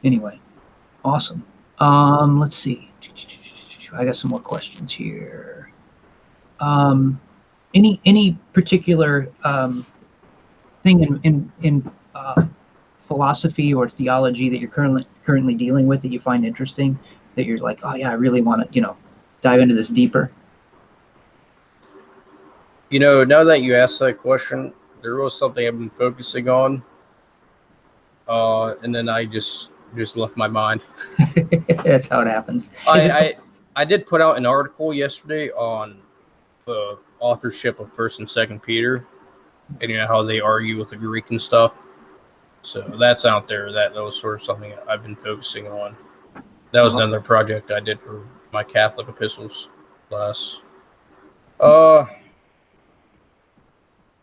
[SPEAKER 1] anyway, awesome. Let's see. I got some more questions here. Any particular thing in philosophy or theology that you're currently dealing with that you find interesting, that you're like, oh yeah, I really want to dive into this deeper?
[SPEAKER 2] Now that you asked that question, there was something I've been focusing on, and then I just left my mind.
[SPEAKER 1] That's how it happens.
[SPEAKER 2] I did put out an article yesterday on the authorship of First and Second Peter, and how they argue with the Greek and stuff. So that's out there. That was sort of something I've been focusing on. That was another project I did for my Catholic epistles class.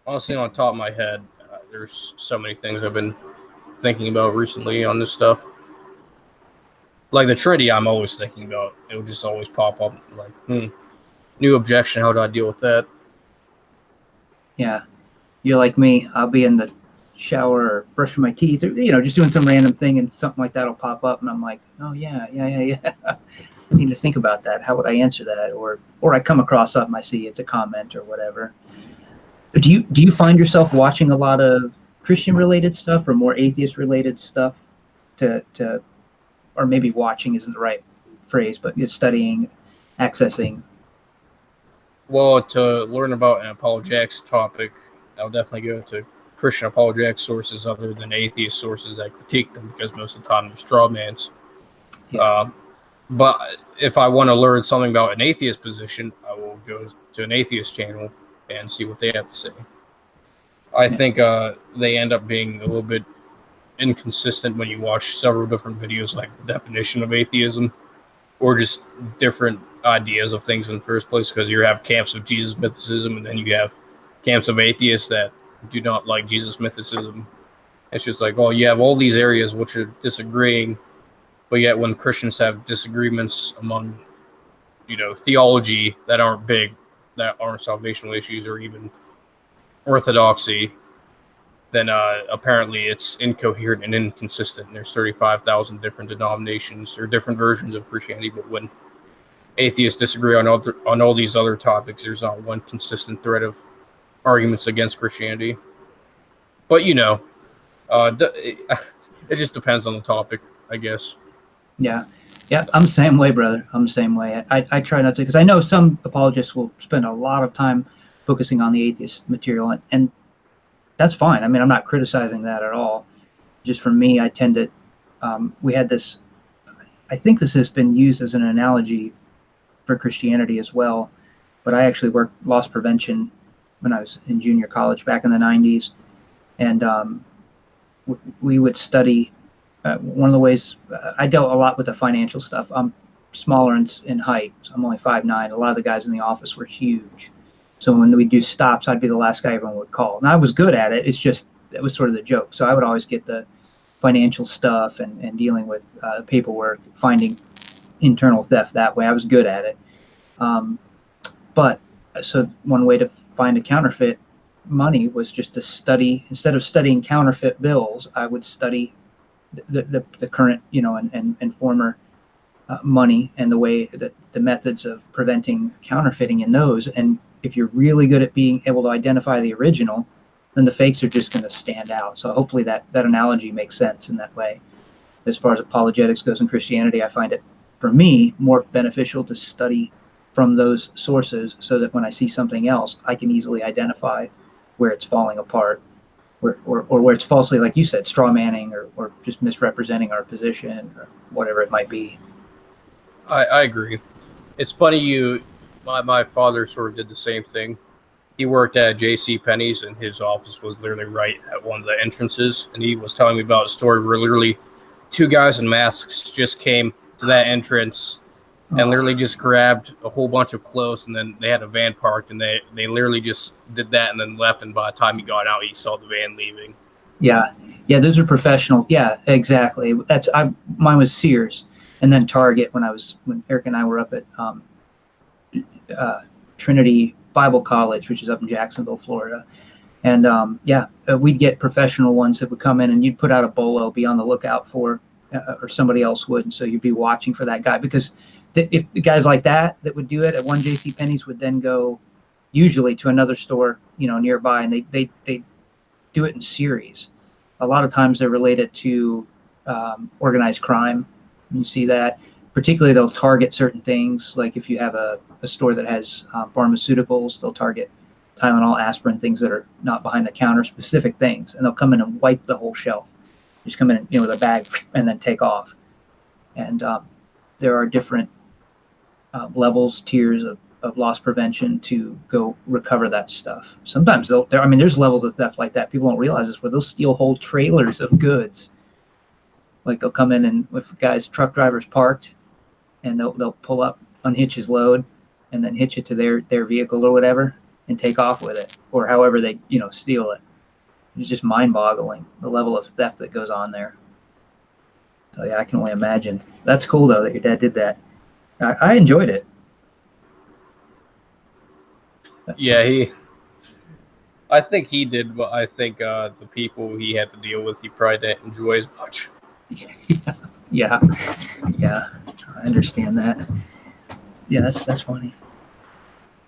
[SPEAKER 2] Honestly, on top of my head, there's so many things I've been thinking about recently on this stuff. Like the Trinity, I'm always thinking about. It will just always pop up. Like, new objection. How do I deal with that?
[SPEAKER 1] Yeah, you're like me. I'll be in the shower or brushing my teeth, or just doing some random thing, and something like that will pop up, and I'm like, oh yeah. I need to think about that. How would I answer that? Or I come across something I see, it's a comment or whatever. Do you find yourself watching a lot of Christian related stuff or more atheist related stuff or maybe watching isn't the right phrase, but you're studying, accessing?
[SPEAKER 2] Well, to learn about an apologetics topic, I'll definitely go to Christian apologetics sources other than atheist sources that critique them, because most of the time they're straw mans. Yeah. But if I want to learn something about an atheist position, I will go to an atheist channel and see what they have to say. I think they end up being a little bit inconsistent when you watch several different videos, like the definition of atheism, or just different ideas of things in the first place, because you have camps of Jesus mythicism, and then you have camps of atheists that do not like Jesus mythicism. It's just like, oh, you have all these areas which are disagreeing, but yet when Christians have disagreements among, theology that aren't big, that aren't salvational issues or even orthodoxy, then apparently it's incoherent and inconsistent. There's 35,000 different denominations or different versions of Christianity, but when atheists disagree on all these other topics, there's not one consistent thread of arguments against Christianity. But it just depends on the topic, I guess.
[SPEAKER 1] Yeah, I'm the same way, brother. I'm the same way. I try not to, because I know some apologists will spend a lot of time focusing on the atheist material, and that's fine. I mean, I'm not criticizing that at all. Just for me, I tend to, we had this, I think this has been used as an analogy for Christianity as well, but I actually worked loss prevention when I was in junior college back in the 90s, and we would study, one of the ways, I dealt a lot with the financial stuff. I'm smaller in height, so I'm only 5'9". A lot of the guys in the office were huge. So when we do stops, I'd be the last guy everyone would call. And I was good at it. It's just, that was sort of the joke. So I would always get the financial stuff and dealing with paperwork, finding internal theft that way. I was good at it. But so one way to find a counterfeit money was just to study, instead of studying counterfeit bills, I would study the current, and former money, and the way that the methods of preventing counterfeiting in those. And if you're really good at being able to identify the original, then the fakes are just going to stand out. So hopefully that analogy makes sense in that way. As far as apologetics goes in Christianity, I find it, for me, more beneficial to study from those sources, so that when I see something else, I can easily identify where it's falling apart, or where it's falsely, like you said, straw manning, or just misrepresenting our position, or whatever it might be.
[SPEAKER 2] I agree. It's funny, my father sort of did the same thing. He worked at J.C. Penney's, and his office was literally right at one of the entrances. And he was telling me about a story where literally two guys in masks just came to that entrance and literally just grabbed a whole bunch of clothes, and then they had a van parked, and they literally just did that and then left. And by the time he got out, he saw the van leaving.
[SPEAKER 1] Yeah, those are professional. Yeah, exactly. Mine was Sears, and then Target when Eric and I were up at Trinity Bible College, which is up in Jacksonville, Florida. And we'd get professional ones that would come in, and you'd put out a bolo, be on the lookout for, or somebody else would. And so you'd be watching for that guy, because if the guys like that would do it at one JCPenney's would then go usually to another store, nearby, and they do it in series. A lot of times they're related to organized crime. You see that. Particularly, they'll target certain things. Like if you have a store that has pharmaceuticals, they'll target Tylenol, aspirin, things that are not behind the counter, specific things, and they'll come in and wipe the whole shelf. Just come in, with a bag and then take off. And there are different levels, tiers of loss prevention to go recover that stuff. Sometimes there's levels of theft like that people don't realize this, where they'll steal whole trailers of goods. Like they'll come in, and if guys, truck drivers parked, and they'll pull up, unhitch his load, and then hitch it to their vehicle or whatever, and take off with it, or however they steal it. It's just mind-boggling, the level of theft that goes on there. So yeah, I can only imagine. That's cool though that your dad did that. I enjoyed it.
[SPEAKER 2] Yeah, I think he did, but I think the people he had to deal with, he probably didn't enjoy as much.
[SPEAKER 1] Yeah, I understand that. Yeah, that's funny.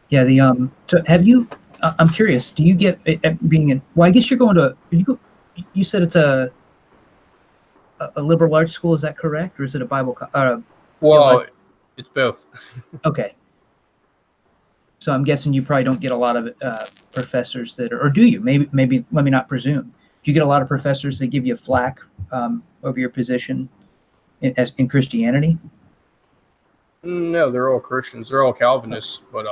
[SPEAKER 1] Yeah, so have you? I'm curious. Do you get being in? Well, I guess you're going to. You said it's a liberal arts school. Is that correct, or is it a Bible?
[SPEAKER 2] Well, it's both.
[SPEAKER 1] Okay. So I'm guessing you probably don't get a lot of professors that are, or do you? Maybe let me not presume. Do you get a lot of professors that give you flack over your position in Christianity?
[SPEAKER 2] No, they're all Christians. They're all Calvinists, but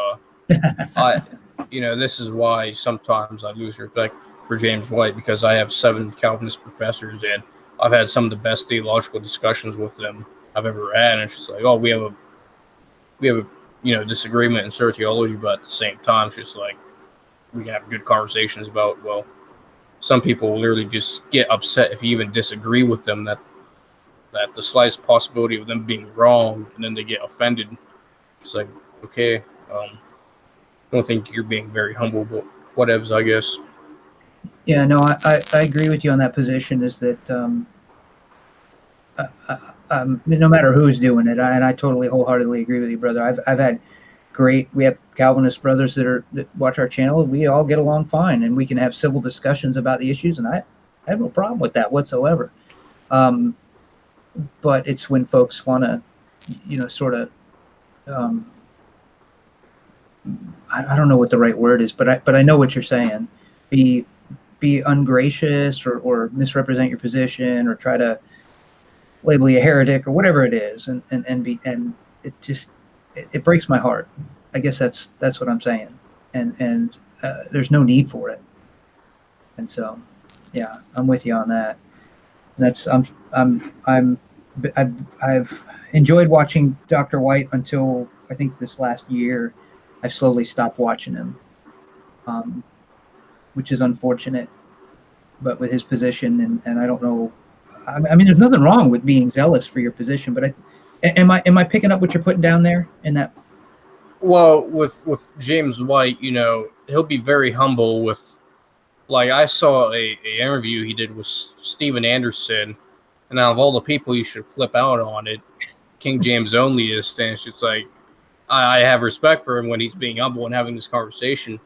[SPEAKER 2] this is why sometimes I lose respect for James White, because I have 7 Calvinist professors, and I've had some of the best theological discussions with them I've ever had. And it's just like, oh, we have a disagreement in soteriology, but at the same time, it's just like we have good conversations about, well, some people will literally just get upset if you even disagree with them, that the slightest possibility of them being wrong, and then they get offended. It's like, okay, don't think you're being very humble, but whatevs, I guess.
[SPEAKER 1] Yeah, no, I agree with you on that position, is that no matter who's doing it, and I totally wholeheartedly agree with you, brother. We have Calvinist brothers that watch our channel. We all get along fine, and we can have civil discussions about the issues, and I have no problem with that whatsoever. But it's when folks want to, sort of, I don't know what the right word is, but I know what you're saying. Be ungracious or misrepresent your position, or try to label you a heretic or whatever it is, and it just it breaks my heart. I guess that's what I'm saying, and there's no need for it. And so, yeah, I'm with you on that. I've enjoyed watching Dr. White until I think this last year. I've slowly stopped watching him, which is unfortunate. But with his position, and I don't know. I mean, there's nothing wrong with being zealous for your position, but am I picking up what you're putting down there in that?
[SPEAKER 2] Well, with James White, he'll be very humble with, like, I saw a interview he did with Steven Anderson, and out of all the people you should flip out on, King James only is, and it's just like, I have respect for him when he's being humble and having this conversation.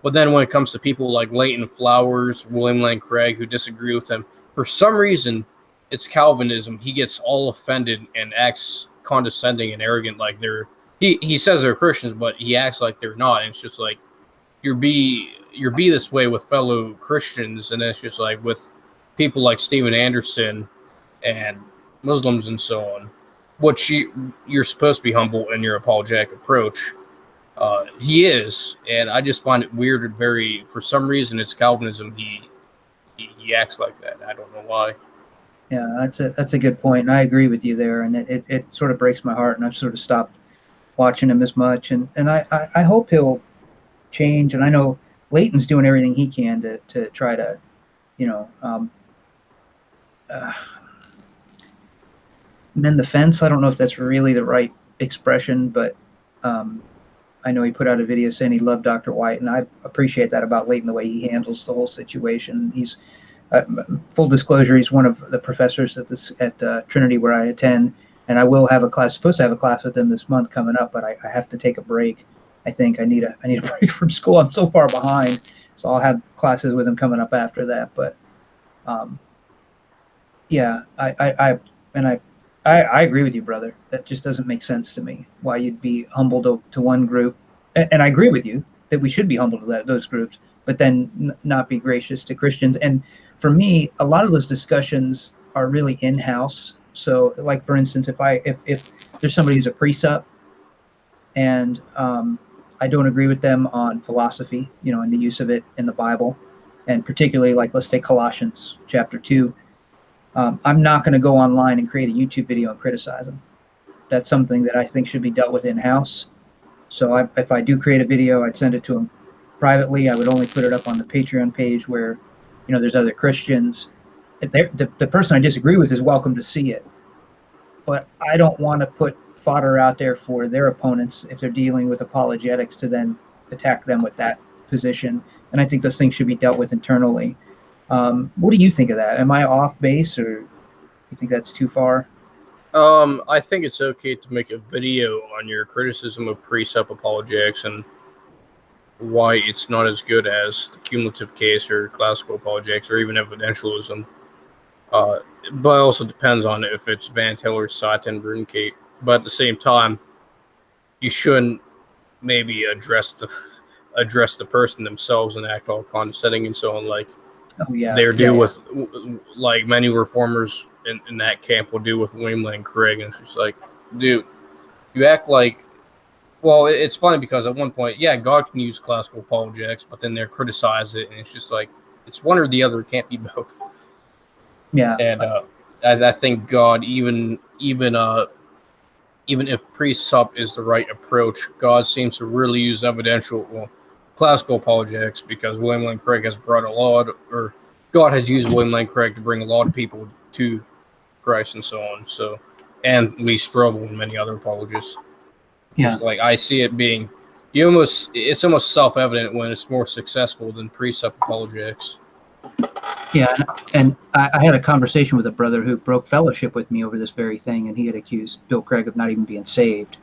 [SPEAKER 2] But then when it comes to people like Leighton Flowers, William Lane Craig, who disagree with him, for some reason, it's Calvinism. He gets all offended and acts condescending and arrogant, like he says they're Christians, but he acts like they're not. And it's just like, you're this way with fellow Christians, and it's just like with people like Steven Anderson and Muslims and so on, which you're supposed to be humble in your apologetic approach. He is, and I just find it weird and for some reason, it's Calvinism. He acts like that. I don't know why.
[SPEAKER 1] Yeah, that's a good point, and I agree with you there. And it sort of breaks my heart, and I've sort of stopped watching him as much. And I hope he'll change. And I know Leighton's doing everything he can to try to, mend the fence. I don't know if that's really the right expression, but I know he put out a video saying he loved Dr. White, and I appreciate that about Leighton, the way he handles the whole situation. He's full disclosure, he's one of the professors at Trinity where I attend, and I will have a class. Supposed to have a class with him this month coming up, but I have to take a break. I think I need a break from school. I'm so far behind, so I'll have classes with him coming up after that. But yeah, I agree with you, brother. That just doesn't make sense to me. Why you'd be humble to one group, and I agree with you that we should be humble to those groups, but then not be gracious to Christians. And for me, a lot of those discussions are really in-house. So, like for instance, if there's somebody who's a precept, and I don't agree with them on philosophy, and the use of it in the Bible, and particularly like let's take Colossians chapter 2. I'm not going to go online and create a YouTube video and criticize them. That's something that I think should be dealt with in-house. So if I do create a video, I'd send it to them privately. I would only put it up on the Patreon page where, there's other Christians. The person I disagree with is welcome to see it. But I don't want to put fodder out there for their opponents if they're dealing with apologetics to then attack them with that position. And I think those things should be dealt with internally. What do you think of that? Am I off base, or you think that's too far?
[SPEAKER 2] I think it's okay to make a video on your criticism of precept apologetics and why it's not as good as the cumulative case or classical apologetics or even evidentialism. But it also depends on if it's Van Til, Satan, Brunkate. But at the same time, you shouldn't maybe address the person themselves and act all condescending and so on, like they're due with, like many reformers in that camp will do with William Lane Craig. And it's just like, dude, you act like, well, it's funny because at one point, yeah, God can use classical apologetics, but then they criticize it, and it's just like, it's one or the other. It can't be both.
[SPEAKER 1] Yeah.
[SPEAKER 2] And I think God, even if precept is the right approach, God seems to really use classical apologetics, because William Lane Craig has brought God has used William Lane Craig to bring a lot of people to Christ and so on. So, and Lee Strobel and many other apologists.
[SPEAKER 1] Yeah.
[SPEAKER 2] Just like I see it being, it's almost self-evident when it's more successful than precept apologetics.
[SPEAKER 1] Yeah, and I had a conversation with a brother who broke fellowship with me over this very thing, and he had accused Bill Craig of not even being saved.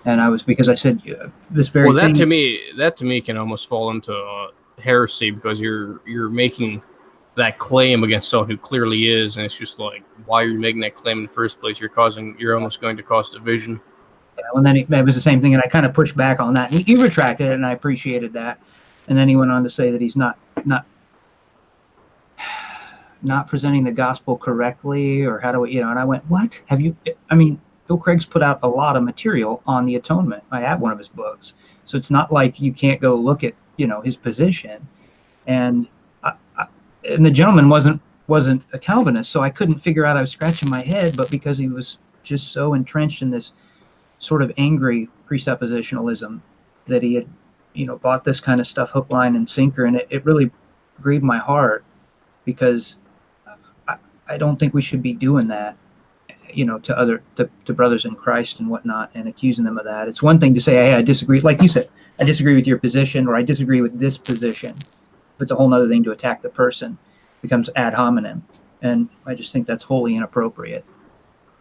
[SPEAKER 1] And because I said this very thing.
[SPEAKER 2] Well, that to me can almost fall into heresy, because you're making that claim against someone who clearly is, and it's just like, why are you making that claim in the first place? You're almost going to cause division.
[SPEAKER 1] Yeah, and then it was the same thing, and I kind of pushed back on that. He retracted it, and I appreciated that. And then he went on to say that he's not presenting the gospel correctly, or how do we, and I went, what? Bill Craig's put out a lot of material on the atonement. I have one of his books. So it's not like you can't go look at, his position. And the gentleman wasn't a Calvinist, so I couldn't figure out. I was scratching my head, but because he was just so entrenched in this sort of angry presuppositionalism that he had, bought this kind of stuff hook, line, and sinker, and it really grieved my heart, because I don't think we should be doing that, to brothers in Christ and whatnot, and accusing them of that. It's one thing to say, hey, I disagree, like you said, I disagree with your position, or I disagree with this position. But it's a whole other thing to attack the person. It becomes ad hominem, and I just think that's wholly inappropriate.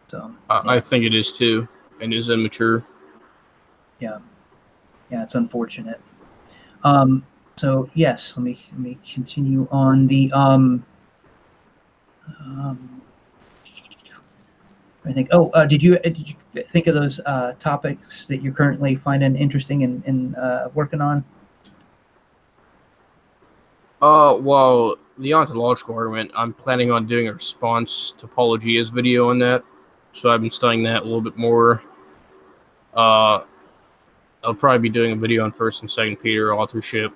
[SPEAKER 1] So
[SPEAKER 2] I think it is too, and is immature.
[SPEAKER 1] Yeah, it's unfortunate. So yes, let me continue on the I think. Did you think of those topics that you're currently finding interesting and working on?
[SPEAKER 2] Well, the ontological argument, I'm planning on doing a response to Paul Gia's video on that, so I've been studying that a little bit more. I'll probably be doing a video on 1st and 2nd Peter authorship.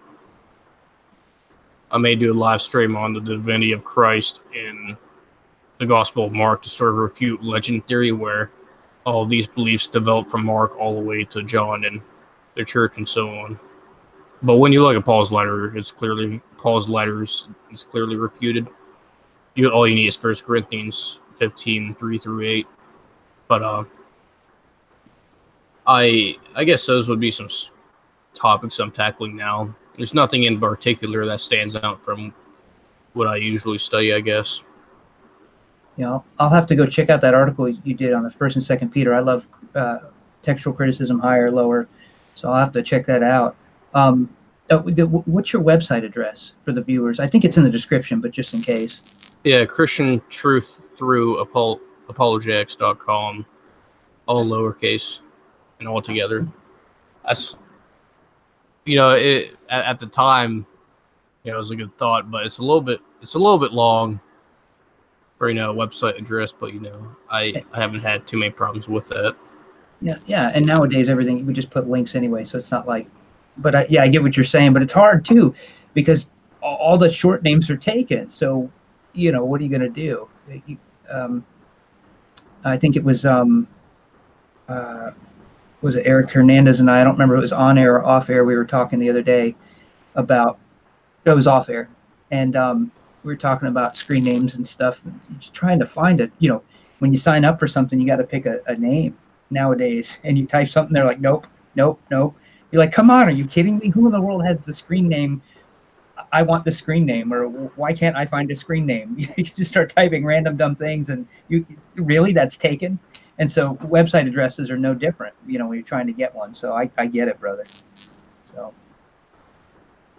[SPEAKER 2] I may do a live stream on the divinity of Christ in the Gospel of Mark to sort of refute legend theory, where all these beliefs develop from Mark all the way to John and the church and so on. But when you look at Paul's letters is clearly refuted. All you need is 1 Corinthians 15, 3-8. But I guess those would be some topics I'm tackling now. There's nothing in particular that stands out from what I usually study, I guess.
[SPEAKER 1] Yeah, I'll have to go check out that article you did on the First and Second Peter. I love textual criticism, higher, lower, so I'll have to check that out. What's your website address for the viewers? I think it's in the description, but just in case.
[SPEAKER 2] Yeah, Christian Truth through apologetics.com, all lowercase and all together. That's, at the time, it was a good thought, but it's a little bit long for a website address. But I haven't had too many problems with that.
[SPEAKER 1] Yeah, and nowadays everything we just put links anyway, so it's not like. But I get what you're saying, but it's hard too, because all the short names are taken. So, what are you going to do? I think it was it Eric Hernandez and I don't remember if it was on air or off air. We were talking the other day about. It was off air, and we were talking about screen names and stuff. Just trying to find it. When you sign up for something, you got to pick a name nowadays, and you type something. They're like, nope. You're like, come on, are you kidding me? Who in the world has the screen name? I want the screen name, or why can't I find a screen name? You just start typing random dumb things, and that's taken. And so website addresses are no different, when you're trying to get one. So I get it, brother. So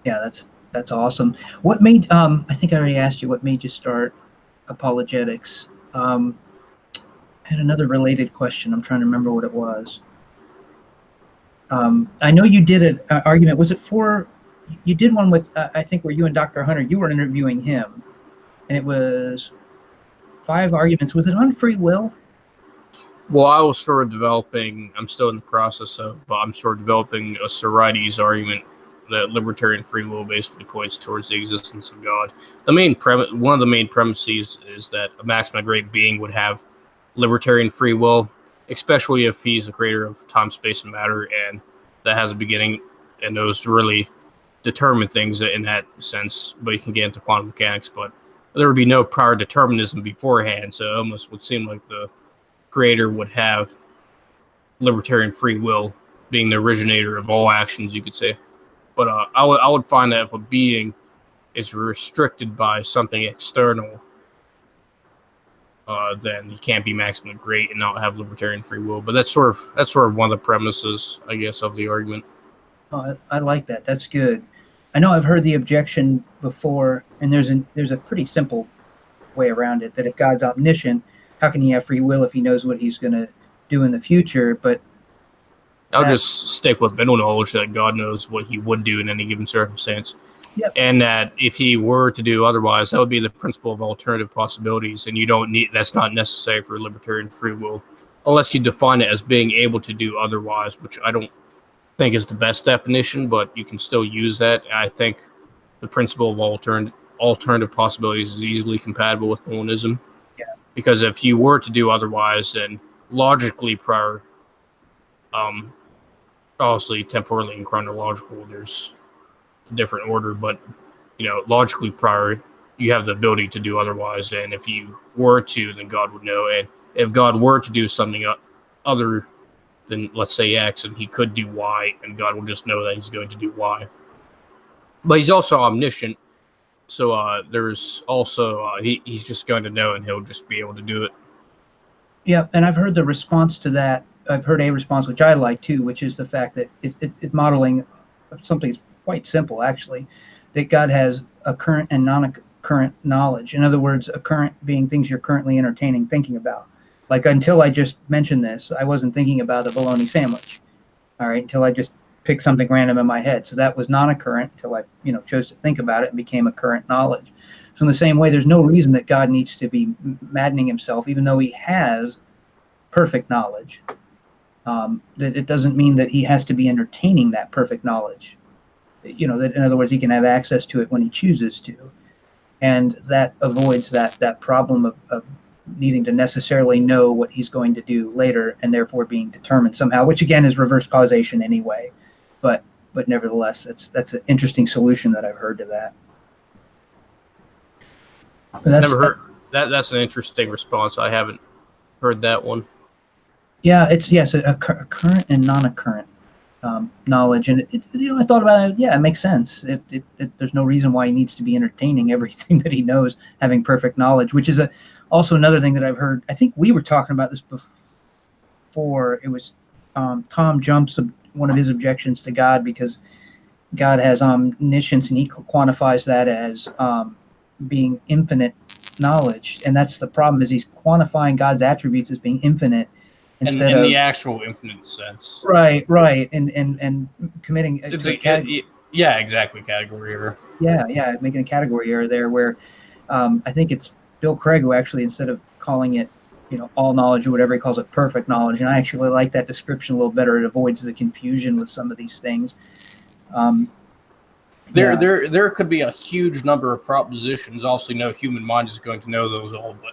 [SPEAKER 1] yeah, that's awesome. What made I think I already asked you what made you start apologetics. I had another related question. I'm trying to remember what it was. I know you did an argument. Was it you did one with, I think, where you and Dr. Hunter, you were interviewing him, and it was 5 arguments. Was it on free will?
[SPEAKER 2] Well, I was sort of developing, I'm still in the process of, but I'm sort of developing a Sorites argument that libertarian free will basically points towards the existence of God. One of the main premises is that a maximum great being would have libertarian free will, especially if he's the creator of time, space, and matter, and that has a beginning, and those really determine things in that sense. But you can get into quantum mechanics, but there would be no prior determinism beforehand, so it almost would seem like the creator would have libertarian free will, being the originator of all actions, you could say. But I would find that if a being is restricted by something external, then he can't be maximally great and not have libertarian free will. But that's sort of one of the premises, I guess, of the argument.
[SPEAKER 1] Oh, I like that. That's good. I know I've heard the objection before, and there's a pretty simple way around it, that if God's omniscient, how can he have free will if he knows what he's going to do in the future? But
[SPEAKER 2] I'll just stick with middle knowledge that God knows what he would do in any given circumstance.
[SPEAKER 1] Yep.
[SPEAKER 2] And that if he were to do otherwise, that would be the principle of alternative possibilities, and that's not necessary for libertarian free will, unless you define it as being able to do otherwise, which I don't think is the best definition, but you can still use that. I think the principle of alternative possibilities is easily compatible with monism.
[SPEAKER 1] Yeah. Because
[SPEAKER 2] if you were to do otherwise, then logically prior, obviously temporally and chronological, there's a different order, but logically prior, you have the ability to do otherwise, and if you were to, then God would know. And if God were to do something other than, let's say, X, and he could do Y, and God will just know that he's going to do Y. But he's also omniscient, so there's also he's just going to know, and he'll just be able to do it.
[SPEAKER 1] Yeah, and I've heard the response to that. I've heard a response which I like too, which is the fact that it's modeling something quite simple, actually, that God has a current and non-current knowledge. In other words, a current being things you're currently entertaining, thinking about. Like, until I just mentioned this, I wasn't thinking about a bologna sandwich. All right, until I just picked something random in my head. So that was not a current until I, chose to think about it and became a current knowledge. So in the same way, there's no reason that God needs to be maddening himself, even though he has perfect knowledge. That it doesn't mean that he has to be entertaining that perfect knowledge. That in other words, he can have access to it when he chooses to, and that avoids that problem of needing to necessarily know what he's going to do later, and therefore being determined somehow, which again is reverse causation anyway. But nevertheless, that's an interesting solution that I've heard to that.
[SPEAKER 2] Never heard that. That's an interesting response. I haven't heard that one.
[SPEAKER 1] Yeah, it's a current and non-current. knowledge. And I thought about it. Yeah, it makes sense. There's no reason why he needs to be entertaining everything that he knows, having perfect knowledge, which is also another thing that I've heard. I think we were talking about this before. It was Tom Jump's one of his objections to God, because God has omniscience, and he quantifies that as being infinite knowledge, and that's the problem. Is he's quantifying God's attributes as being infinite instead
[SPEAKER 2] in
[SPEAKER 1] of
[SPEAKER 2] the actual infinite sense.
[SPEAKER 1] right, and committing
[SPEAKER 2] yeah, exactly, category error.
[SPEAKER 1] Yeah, making a category error there, where I think it's Bill Craig who actually, instead of calling it, all knowledge or whatever, he calls it perfect knowledge, and I actually like that description a little better. It avoids the confusion with some of these things.
[SPEAKER 2] There could be a huge number of propositions. Also, no human mind is going to know those all, but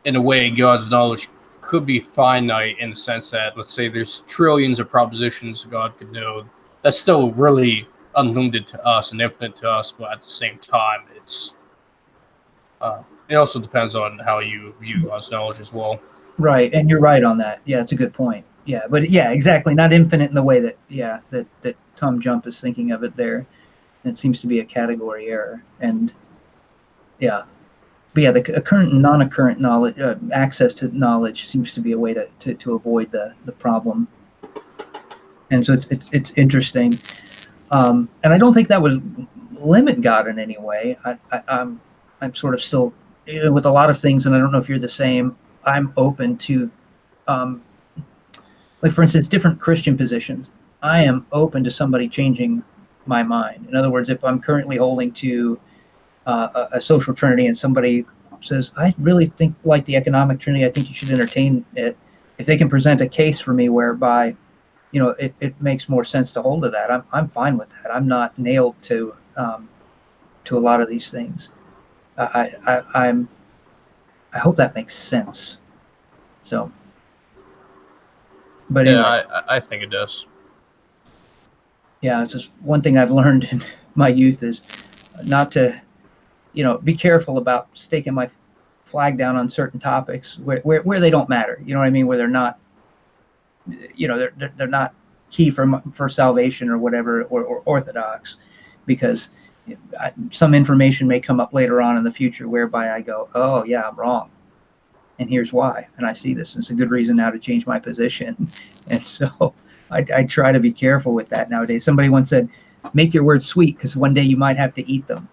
[SPEAKER 2] in a way, God's knowledge could be finite in the sense that, let's say, there's trillions of propositions God could know. That's still really unlimited to us and infinite to us, but at the same time, it also depends on how you view God's knowledge as well.
[SPEAKER 1] Right, and you're right on that. Yeah, it's a good point. Yeah, but yeah, exactly, not infinite in the way that Tom Jump is thinking of it there. It seems to be a category error, and yeah. But yeah, the current and non-occurrent knowledge, access to knowledge, seems to be a way to avoid the problem. And so it's interesting, and I don't think that would limit God in any way. I'm sort of still, with a lot of things, and I don't know if you're the same. I'm open to, like for instance, different Christian positions. I am open to somebody changing my mind. In other words, if I'm currently holding to a social trinity, and somebody says, I really think, like the economic trinity, I think you should entertain it. If they can present a case for me whereby, it makes more sense to hold to that, I'm fine with that. I'm not nailed to a lot of these things. I hope that makes sense. So, but anyway.
[SPEAKER 2] Yeah, I think it does.
[SPEAKER 1] Yeah, it's just one thing I've learned in my youth is not to, be careful about staking my flag down on certain topics where they don't matter. You know what I mean? Where they're not, they're not key for salvation or whatever, or orthodox, because some information may come up later on in the future whereby I go, oh yeah, I'm wrong, and here's why, and I see this, and it's a good reason now to change my position. And so I try to be careful with that nowadays. Somebody once said, make your words sweet, because one day you might have to eat them.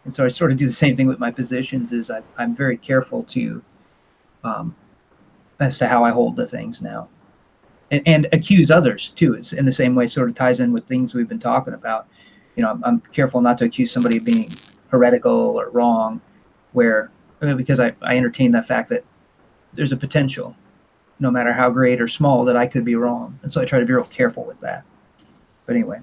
[SPEAKER 1] And so I sort of do the same thing with my positions. Is I'm very careful to as to how I hold the things now, and accuse others too. It's in the same way, sort of ties in with things we've been talking about. I'm careful not to accuse somebody of being heretical or wrong, because I entertain the fact that there's a potential, no matter how great or small, that I could be wrong. And so I try to be real careful with that. But anyway.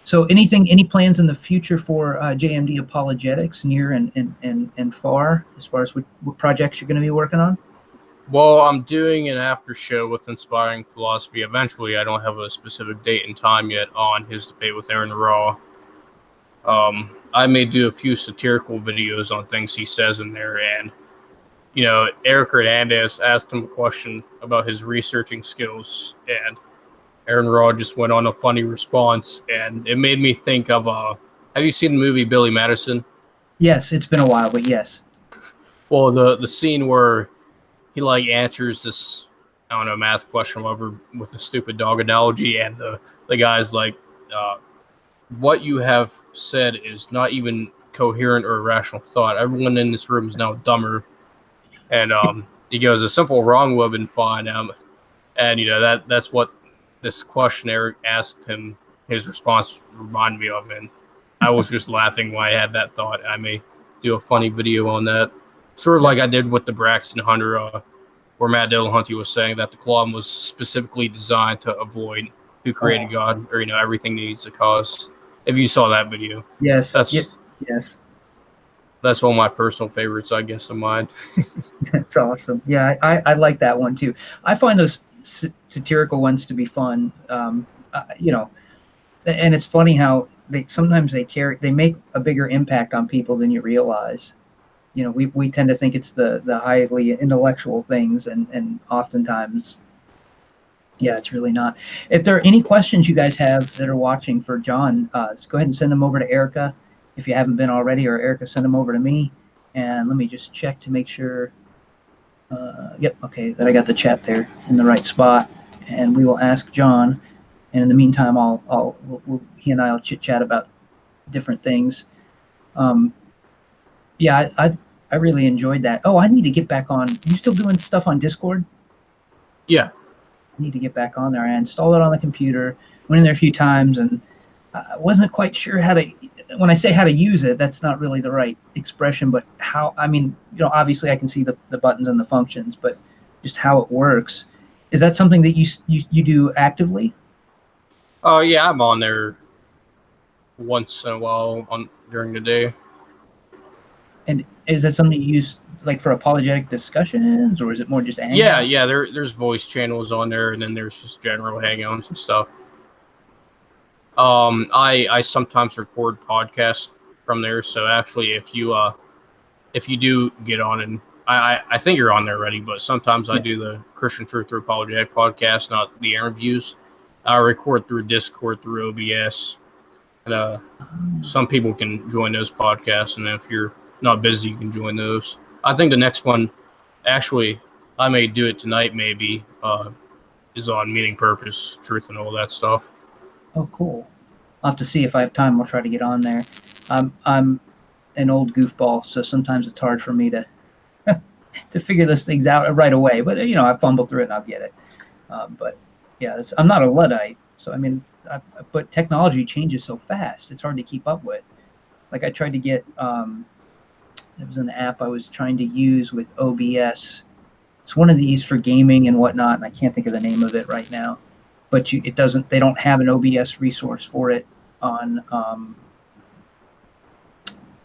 [SPEAKER 1] So any plans in the future for JMD Apologetics, near and far, as far as what projects you're going to be working on?
[SPEAKER 2] Well, I'm doing an after show with Inspiring Philosophy eventually. I don't have a specific date and time yet on his debate with Aaron Raw. I may do a few satirical videos on things he says in there, and Eric Hernandez asked him a question about his researching skills, and Aaron Raw just went on a funny response, and it made me think of have you seen the movie Billy Madison?
[SPEAKER 1] Yes, it's been a while, but yes.
[SPEAKER 2] Well, the scene where he answers this, I don't know, math question over with a stupid dog analogy, and the guy's like, what you have said is not even coherent or rational thought. Everyone in this room is now dumber. And he goes, a simple wrong would have been fine. And that's what this question Eric asked him, his response reminded me of, and I was just laughing when I had that thought. I may do a funny video on that, sort of like I did with the Braxton Hunter, where Matt Dillahunty was saying that the column was specifically designed to avoid who created God, or everything needs a cause. If you saw that video,
[SPEAKER 1] yes, yes,
[SPEAKER 2] that's one of my personal favorites, I guess, of mine.
[SPEAKER 1] That's awesome. Yeah, I like that one too. I find those satirical ones to be fun. And it's funny how sometimes they make a bigger impact on people than you realize. We tend to think it's the highly intellectual things, and oftentimes Yeah, it's really not. If there are any questions you guys have that are watching for John, just go ahead and send them over to Erica if you haven't been already, or Erica, send them over to me. And let me just check to make sure. Yep, okay, that I got the chat there in the right spot. And we will ask John. And in the meantime, he and I will chit chat about different things. Yeah, I really enjoyed that. Oh, I need to get back on. You still doing stuff on Discord?
[SPEAKER 2] Yeah.
[SPEAKER 1] I need to get back on there. I installed it on the computer, went in there a few times, and I wasn't quite sure how to. When I say how to use it, that's not really the right expression, but how. I mean, obviously I can see the buttons and the functions, but just how it works. Is that something that you do actively?
[SPEAKER 2] Oh yeah, I'm on there once in a while during the day.
[SPEAKER 1] And is that something you use like for apologetic discussions, or is it more just a hangout?
[SPEAKER 2] Yeah. There's voice channels on there, and then there's just general hangouts and stuff. I sometimes record podcasts from there. So actually, if you do get on, and I think you're on there already, but sometimes I do the Christian Truth through Apologetic podcast, not the interviews. I record through Discord, through OBS, and some people can join those podcasts, and if you're not busy, you can join those. I think the next one, actually, I may do it tonight, maybe, is on meaning, purpose, truth, and all that stuff.
[SPEAKER 1] Oh, cool. I'll have to see if I have time. I'll try to get on there. I'm an old goofball, so sometimes it's hard for me to to figure those things out right away. But I fumble through it and I'll get it. But yeah, I'm not a Luddite, so I mean, but technology changes so fast; it's hard to keep up with. Like I tried to get there was an app I was trying to use with OBS. It's one of these for gaming and whatnot, and I can't think of the name of it right now. But they don't have an OBS resource for it on.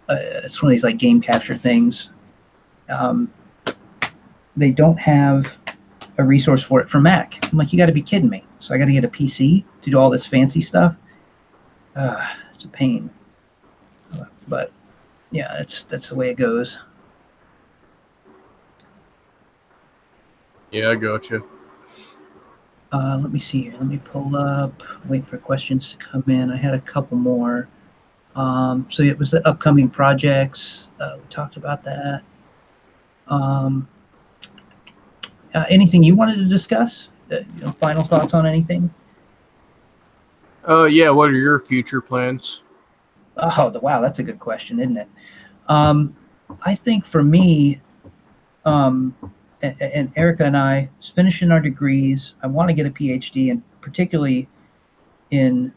[SPEAKER 1] It's one of these like game capture things. They don't have a resource for it for Mac. I'm like, you got to be kidding me. So I got to get a PC to do all this fancy stuff. It's a pain. But yeah, that's the way it goes.
[SPEAKER 2] Yeah, I got you.
[SPEAKER 1] Let me see here. Let me pull up. Wait for questions to come in. I had a couple more. So it was the upcoming projects. We talked about that. Anything you wanted to discuss? Final thoughts on anything?
[SPEAKER 2] Yeah. What are your future plans?
[SPEAKER 1] Oh, wow, that's a good question, isn't it? I think for me, and Erica and I finishing our degrees. I want to get a PhD, and particularly in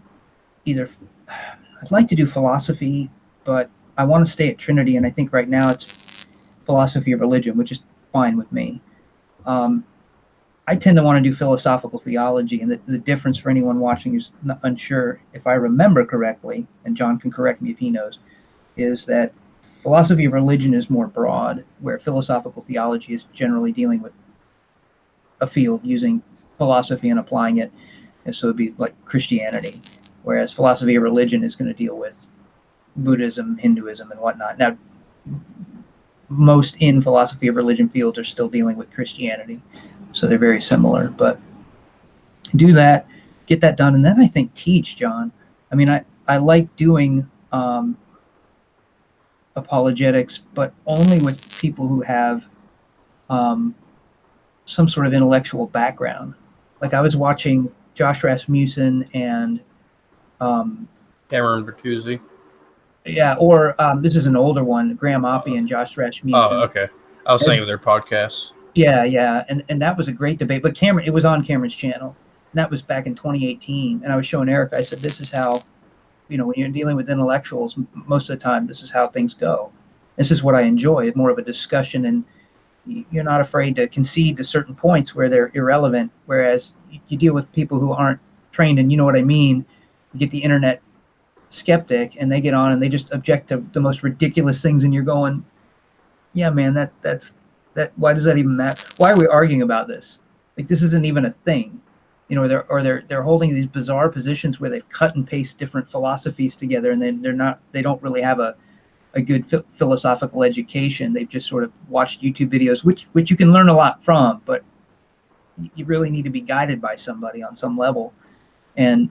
[SPEAKER 1] either. I'd like to do philosophy, but I want to stay at Trinity, and I think right now it's philosophy of religion, which is fine with me. I tend to want to do philosophical theology, and the difference for anyone watching who's unsure, if I remember correctly, and John can correct me if he knows, is that philosophy of religion is more broad, where philosophical theology is generally dealing with a field using philosophy and applying it, and so it'd be like Christianity, whereas philosophy of religion is going to deal with Buddhism, Hinduism, and whatnot. Now, most in philosophy of religion fields are still dealing with Christianity, so they're very similar. But do that, get that done, and then I think teach, John. I mean, I like doing apologetics, but only with people who have some sort of intellectual background. Like I was watching Josh Rasmussen and
[SPEAKER 2] Cameron Bertuzzi.
[SPEAKER 1] Yeah, or this is an older one, Graham Oppie and Josh Rasmussen.
[SPEAKER 2] Oh, okay. I was saying with their podcasts.
[SPEAKER 1] Yeah, and that was a great debate. But it was on Cameron's channel, and that was back in 2018. And I was showing Eric. I said, "This is how, when you're dealing with intellectuals, most of the time, this is how things go. This is what I enjoy. More of a discussion, and you're not afraid to concede to certain points where they're irrelevant. Whereas you deal with people who aren't trained, and you know what I mean. You get the internet skeptic, and they get on and they just object to the most ridiculous things, and you're going, yeah, man, that's why does that even matter? Why are we arguing about this? Like, this isn't even a thing, they're holding these bizarre positions where they cut and paste different philosophies together, and then they don't really have a good philosophical education. They've just sort of watched YouTube videos, which you can learn a lot from, but you really need to be guided by somebody on some level. And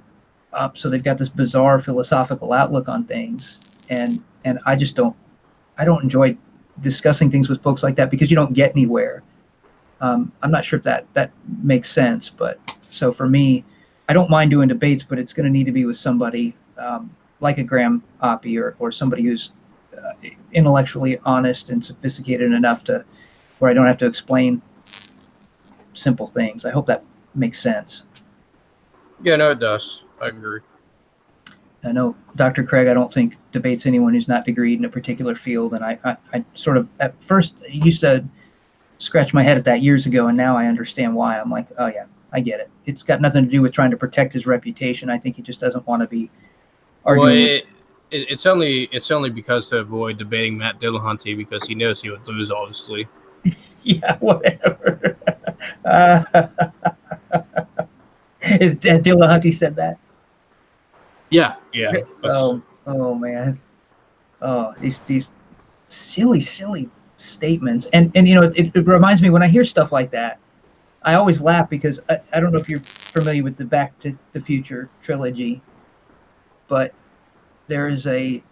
[SPEAKER 1] so they've got this bizarre philosophical outlook on things, and I just I don't enjoy discussing things with folks like that because you don't get anywhere. I'm not sure if that makes sense, but so for me, I don't mind doing debates, but it's going to need to be with somebody like a Graham Oppie or somebody who's intellectually honest and sophisticated enough to where I don't have to explain simple things. I hope that makes sense.
[SPEAKER 2] Yeah, no, it does. I agree.
[SPEAKER 1] I know Dr. Craig, I don't think debates anyone who's not degreed in a particular field, and I sort of at first used to scratch my head at that years ago, and now I understand why. I'm like, oh yeah, I get it. It's got nothing to do with trying to protect his reputation. I think he just doesn't want to be arguing.
[SPEAKER 2] Well, it's only because to avoid debating Matt Dillahunty because he knows he would lose, obviously.
[SPEAKER 1] Yeah, whatever. Is Dillahunty said that?
[SPEAKER 2] Yeah.
[SPEAKER 1] Oh man. Oh, these silly statements. And it reminds me when I hear stuff like that, I always laugh because I don't know if you're familiar with the Back to the Future trilogy, but there's there's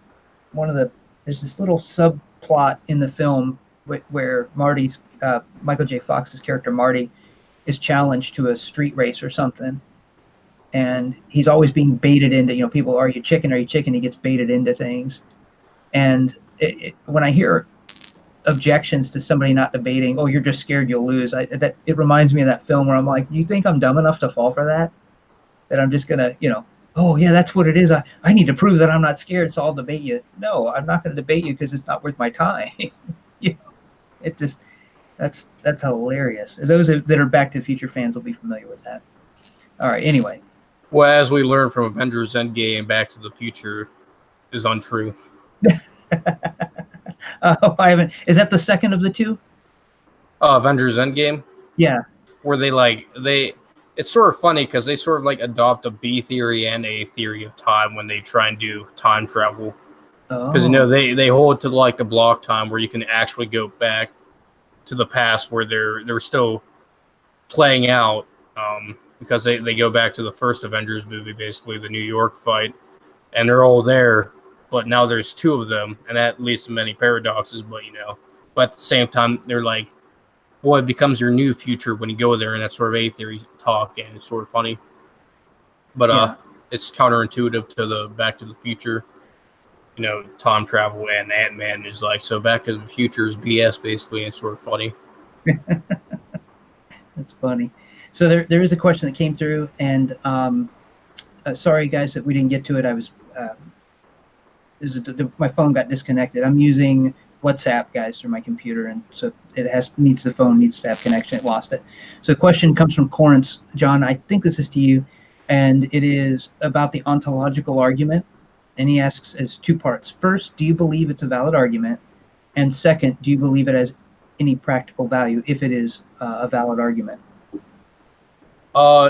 [SPEAKER 1] this little subplot in the film where Marty's Michael J. Fox's character Marty is challenged to a street race or something, and he's always being baited into, people, are you chicken? He gets baited into things. And when I hear objections to somebody not debating, oh, you're just scared you'll lose, it reminds me of that film where I'm like, you think I'm dumb enough to fall for that I'm just gonna, oh yeah, that's what it is, I need to prove that I'm not scared, so I'll debate you. No, I'm not going to debate you because it's not worth my time. It just, that's hilarious. Those that are Back to the Future fans will be familiar with that. All right, anyway.
[SPEAKER 2] Well, as we learned from Avengers Endgame, Back to the Future is untrue.
[SPEAKER 1] Oh, I haven't. Is that the second of the two?
[SPEAKER 2] Avengers Endgame?
[SPEAKER 1] Yeah.
[SPEAKER 2] Where it's sort of funny because they sort of like adopt a B theory and A theory of time when they try and do time travel. Because they hold to like the block time where you can actually go back to the past where they're still playing out. Because they go back to the first Avengers movie, basically the New York fight, and they're all there, but now there's two of them, and that leads to many paradoxes. But at the same time, they're like, well, it becomes your new future when you go there, and that's sort of A theory talk, and it's sort of funny. But it's counterintuitive to the Back to the Future, time travel, and Ant-Man is like, so Back to the Future is BS, basically, and it's sort of funny.
[SPEAKER 1] That's funny. So there is a question that came through, and sorry guys that we didn't get to it. I was my phone got disconnected. I'm using WhatsApp, guys, through my computer, and so the phone needs to have connection. It lost it. So the question comes from Corinth. John, I think this is to you, and it is about the ontological argument, and he asks as two parts. First, do you believe it's a valid argument? And second, do you believe it has any practical value if it is a valid argument?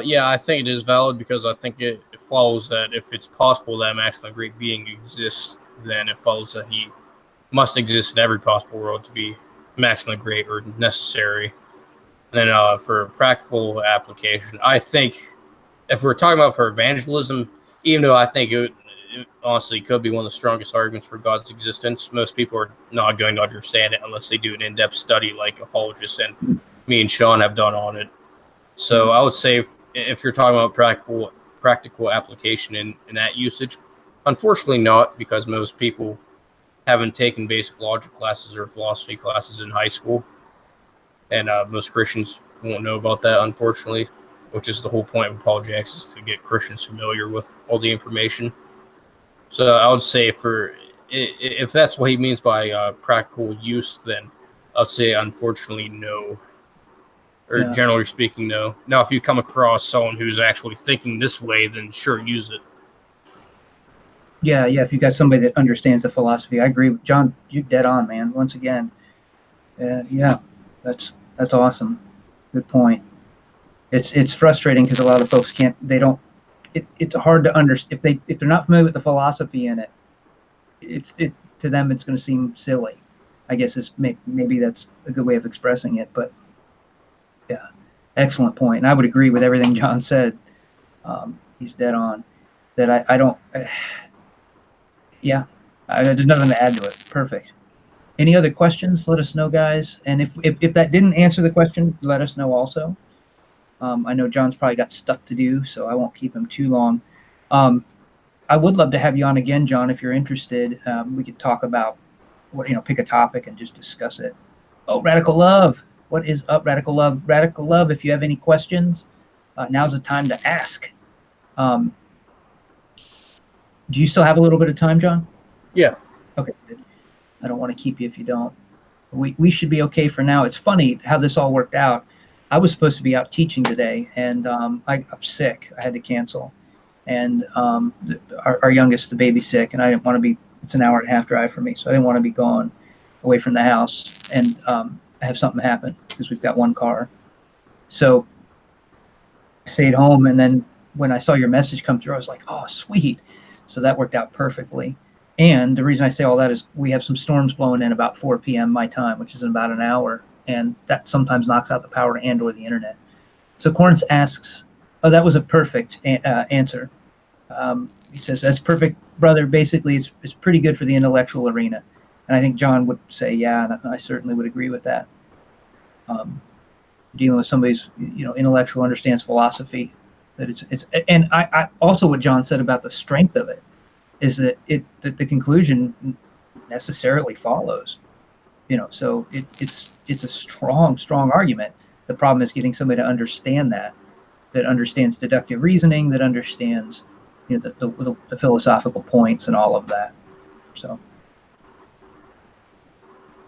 [SPEAKER 2] Yeah, I think it is valid because I think it follows that if it's possible that a maximally great being exists, then it follows that he must exist in every possible world to be maximally great or necessary. And then for practical application, I think if we're talking about for evangelism, even though I think it honestly could be one of the strongest arguments for God's existence, most people are not going to understand it unless they do an in-depth study like apologists and me and Sean have done on it. So I would say if you're talking about practical application in that usage, unfortunately not, because most people haven't taken basic logic classes or philosophy classes in high school. And most Christians won't know about that, unfortunately, which is the whole point of apologetics, is to get Christians familiar with all the information. So I would say if that's what he means by practical use, then I'd say unfortunately no. Or generally speaking, no. Now, if you come across someone who's actually thinking this way, then sure, use it.
[SPEAKER 1] Yeah. If you got somebody that understands the philosophy, I agree with John. You're dead on, man. Once again, yeah, that's awesome. Good point. It's frustrating because a lot of folks can't. They don't. It's hard to understand if they're not familiar with the philosophy in it. To them it's going to seem silly. I guess maybe that's a good way of expressing it, but yeah. excellent point. And I would agree with everything John said. He's dead on. That I don't. Yeah, there's nothing to add to it. Perfect. Any other questions? Let us know, guys. And if that didn't answer the question, let us know also. I know John's probably got stuff to do, so I won't keep him too long. I would love to have you on again, John, if you're interested. We could talk about pick a topic and just discuss it. Oh, Radical Love. What is up, Radical Love? Radical Love, if you have any questions, now's the time to ask. Do you still have a little bit of time, John?
[SPEAKER 2] Yeah.
[SPEAKER 1] Okay, good. I don't want to keep you if you don't. We should be okay for now. It's funny how this all worked out. I was supposed to be out teaching today, and I'm sick. I had to cancel. And our youngest, the baby's sick, and I didn't want to be, it's an hour and a half drive for me, so I didn't want to be gone away from the house and have something happen, because we've got one car. So I stayed home, and then when I saw your message come through, I was like, oh, sweet. So that worked out perfectly. And the reason I say all that is we have some storms blowing in about 4 p.m. my time, which is in about an hour, and that sometimes knocks out the power and or the internet. So Corrence asks, oh, that was a perfect answer. He says, that's perfect, brother. Basically, it's pretty good for the intellectual arena. And I think John would say, yeah, and I certainly would agree with that. Dealing with somebody's, intellectual understands philosophy, that it's and I also what John said about the strength of it is that the conclusion necessarily follows. So it's a strong argument. The problem is getting somebody to understand that understands deductive reasoning, that understands the philosophical points and all of that. So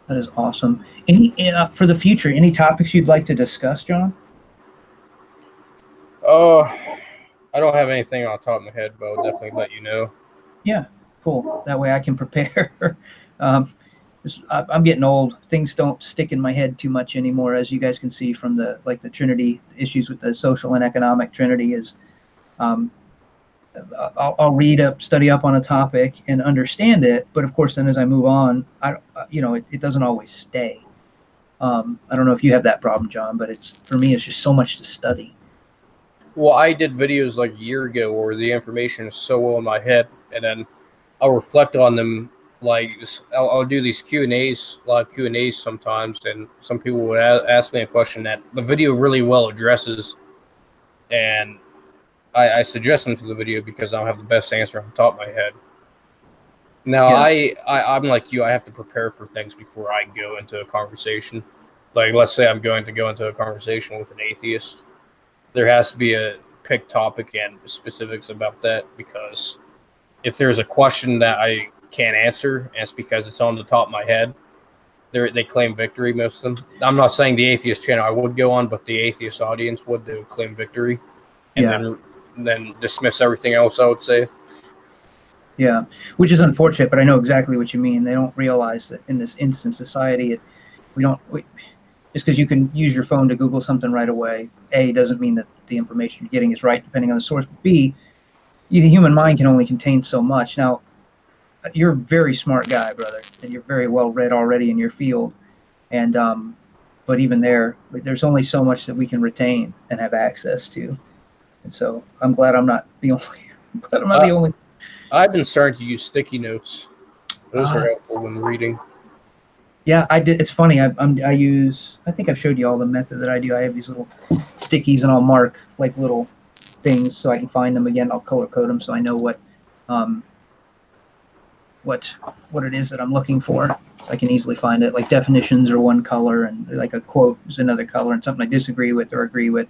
[SPEAKER 1] that is awesome. Any for the future, any topics you'd like to discuss, John?
[SPEAKER 2] I don't have anything on top of my head, but I'll definitely let you know.
[SPEAKER 1] Yeah, cool. That way I can prepare. I'm getting old. Things don't stick in my head too much anymore, as you guys can see from the Trinity issues with the social and economic Trinity. Is I'll read up, study up on a topic, and understand it. But of course, then as I move on, it doesn't always stay. I don't know if you have that problem, John, but for me, it's just so much to study.
[SPEAKER 2] Well, I did videos like a year ago where the information is so well in my head, and then I'll reflect on them. Like I'll do these Q&As, live Q&As sometimes, and some people would ask me a question that the video really well addresses, and I suggest them to the video because I don't have the best answer on the top of my head. Now, yeah. I'm like you. I have to prepare for things before I go into a conversation. Like, let's say I'm going to go into a conversation with an atheist. There has to be a picked topic and specifics about that, because if there's a question that I can't answer, and it's because it's on the top of my head, they claim victory, most of them. I'm not saying the atheist channel I would go on, but the atheist audience would claim victory, and then dismiss everything else, I would say.
[SPEAKER 1] Yeah, which is unfortunate, but I know exactly what you mean. They don't realize that in this instant society, just because you can use your phone to Google something right away, A, doesn't mean that the information you're getting is right, depending on the source. But B, the human mind can only contain so much. Now, you're a very smart guy, brother, and you're very well read already in your field. And but even there's only so much that we can retain and have access to. And so I'm glad I'm not the only.
[SPEAKER 2] I've been starting to use sticky notes. Those are helpful when reading.
[SPEAKER 1] Yeah, I did. It's funny. I think I've showed you all the method that I do. I have these little stickies, and I'll mark like little things so I can find them again. I'll color code them so I know what it is that I'm looking for. So I can easily find it. Like definitions are one color, and like a quote is another color, and something I disagree with or agree with,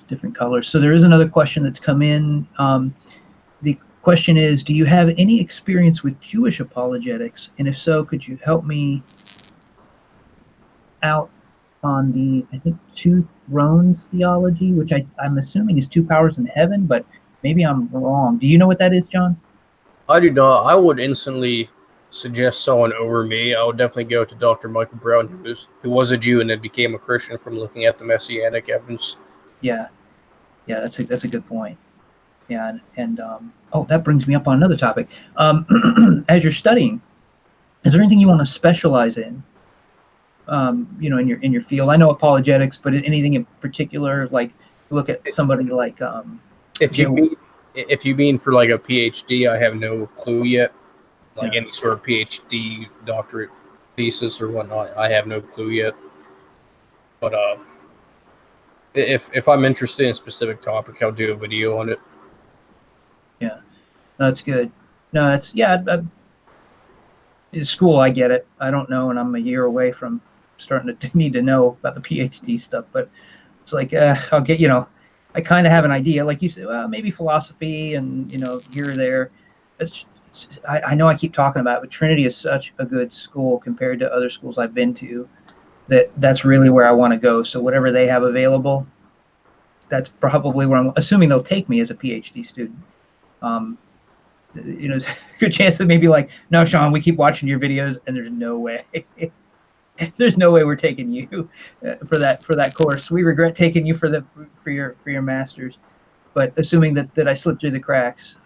[SPEAKER 1] different colors. So there is another question that's come in. The question is, do you have any experience with Jewish apologetics? And if so, could you help me out on the, I think, two thrones theology, which I'm assuming is two powers in heaven, but maybe I'm wrong. Do you know what that is, John?
[SPEAKER 2] I do not. I would instantly suggest someone over me. I would definitely go to Dr. Michael Brown, who was a Jew and then became a Christian from looking at the Messianic evidence.
[SPEAKER 1] Yeah, that's a good point. Yeah, and that brings me up on another topic. As you're studying, is there anything you want to specialize in? you know, in your field? I know apologetics, but anything in particular, like look at somebody like
[SPEAKER 2] if you mean for like a PhD, I have no clue yet. Like any sort of PhD, doctorate thesis or whatnot, I have no clue yet. But if I'm interested in a specific topic, I'll do a video on it.
[SPEAKER 1] Yeah, that's good. No, that's in school, I get it. I don't know, and I'm a year away from starting to need to know about the PhD stuff. But it's like I'll get, you know, I kind of have an idea, like you said, well, maybe philosophy, and you know, here or there. I know I keep talking about it, but Trinity is such a good school compared to other schools I've been to. That's really where I want to go. So whatever they have available, that's probably where I'm assuming they'll take me as a PhD student. You know, there's a good chance that maybe like, no, Sean, we keep watching your videos, and there's no way, there's no way we're taking you for that course. We regret taking you for your master's, but assuming that I slipped through the cracks,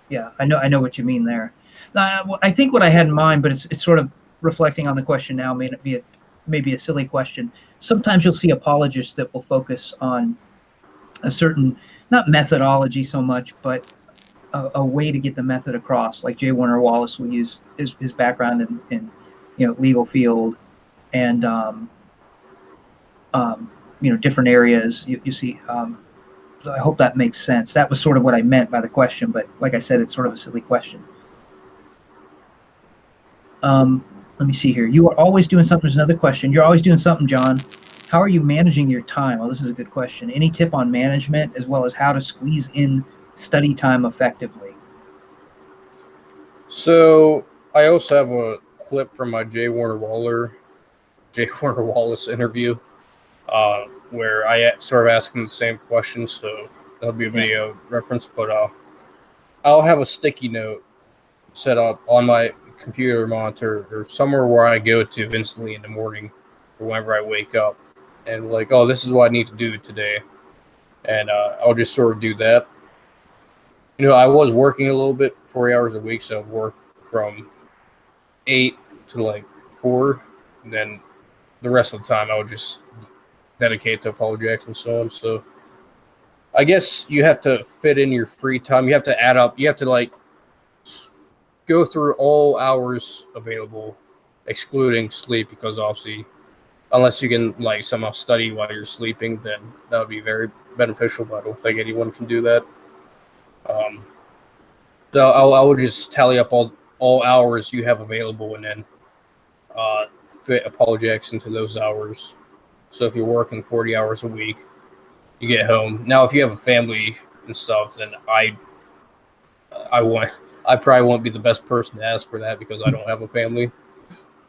[SPEAKER 1] yeah, I know what you mean there. I think what I had in mind, but it's sort of reflecting on the question now, may not be maybe a silly question. Sometimes you'll see apologists that will focus on a certain, not methodology so much, but a way to get the method across. Like J. Warner Wallace will use his background in you know, legal field and you know, different areas. You see. So I hope that makes sense. That was sort of what I meant by the question, but like I said, it's sort of a silly question. Let me see here. You are always doing something. There's another question. You're always doing something, John. How are you managing your time? Well, this is a good question. Any tip on management, as well as how to squeeze in study time effectively?
[SPEAKER 2] So I also have a clip from my J. Warner Wallace interview, where I sort of ask him the same question. So that'll be a video reference. But I'll have a sticky note set up on my computer monitor or somewhere where I go to instantly in the morning or whenever I wake up, and like, oh, this is what I need to do today, and I'll just sort of do that. You know, I was working a little bit, 40 hours a week, so I'd work from 8 to like 4, and then the rest of the time I would just dedicate to apologetics and so on. So I guess you have to fit in your free time. You have to add up. You have to like go through all hours available, excluding sleep, because obviously, unless you can like somehow study while you're sleeping, then that would be very beneficial. But I don't think anyone can do that. So I would just tally up all hours you have available, and then fit apologetics into those hours. So if you're working 40 hours a week, you get home. Now, if you have a family and stuff, then I probably won't be the best person to ask for that because I don't have a family,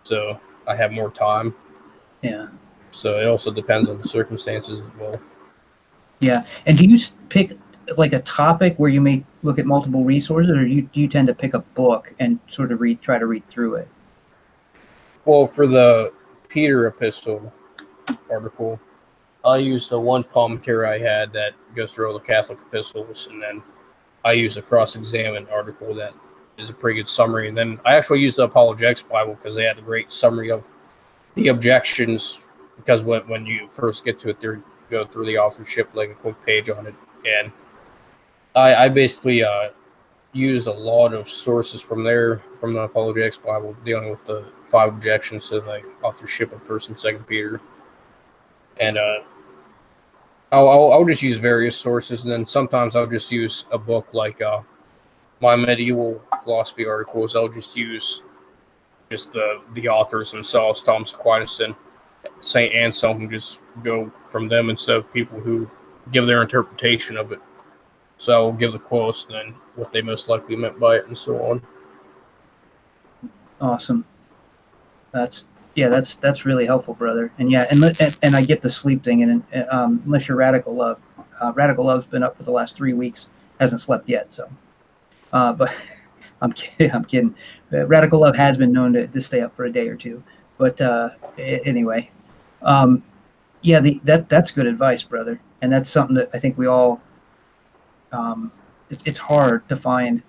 [SPEAKER 2] so I have more time.
[SPEAKER 1] Yeah.
[SPEAKER 2] So it also depends on the circumstances as well.
[SPEAKER 1] Yeah. And do you pick like a topic where you may look at multiple resources, or do you tend to pick a book and sort of try to read through it?
[SPEAKER 2] Well, for the Peter epistle article, I used the one commentary I had that goes through all the Catholic epistles, and then I used a cross-examined article that is a pretty good summary. And then I actually used the Apologetics Bible because they had a great summary of the objections, because when you first get to it, they go through the authorship, like a quick page on it. And I basically used a lot of sources from there, from the Apologetics Bible, dealing with the 5 objections to the authorship of 1st and 2nd Peter. And I'll just use various sources, and then sometimes I'll just use a book like my medieval philosophy articles. I'll just use the authors themselves, Thomas Aquinas and St. Anselm, just go from them instead of people who give their interpretation of it. So I'll give the quotes and then what they most likely meant by it and so on.
[SPEAKER 1] Awesome. That's really helpful, brother. And yeah, and I get the sleep thing. And unless you're Radical Love, Radical Love's been up for the last 3 weeks, hasn't slept yet. So, but I'm kidding. Radical Love has been known to stay up for a day or two. But anyway, yeah, that's good advice, brother. And that's something that I think we all. It's hard to find.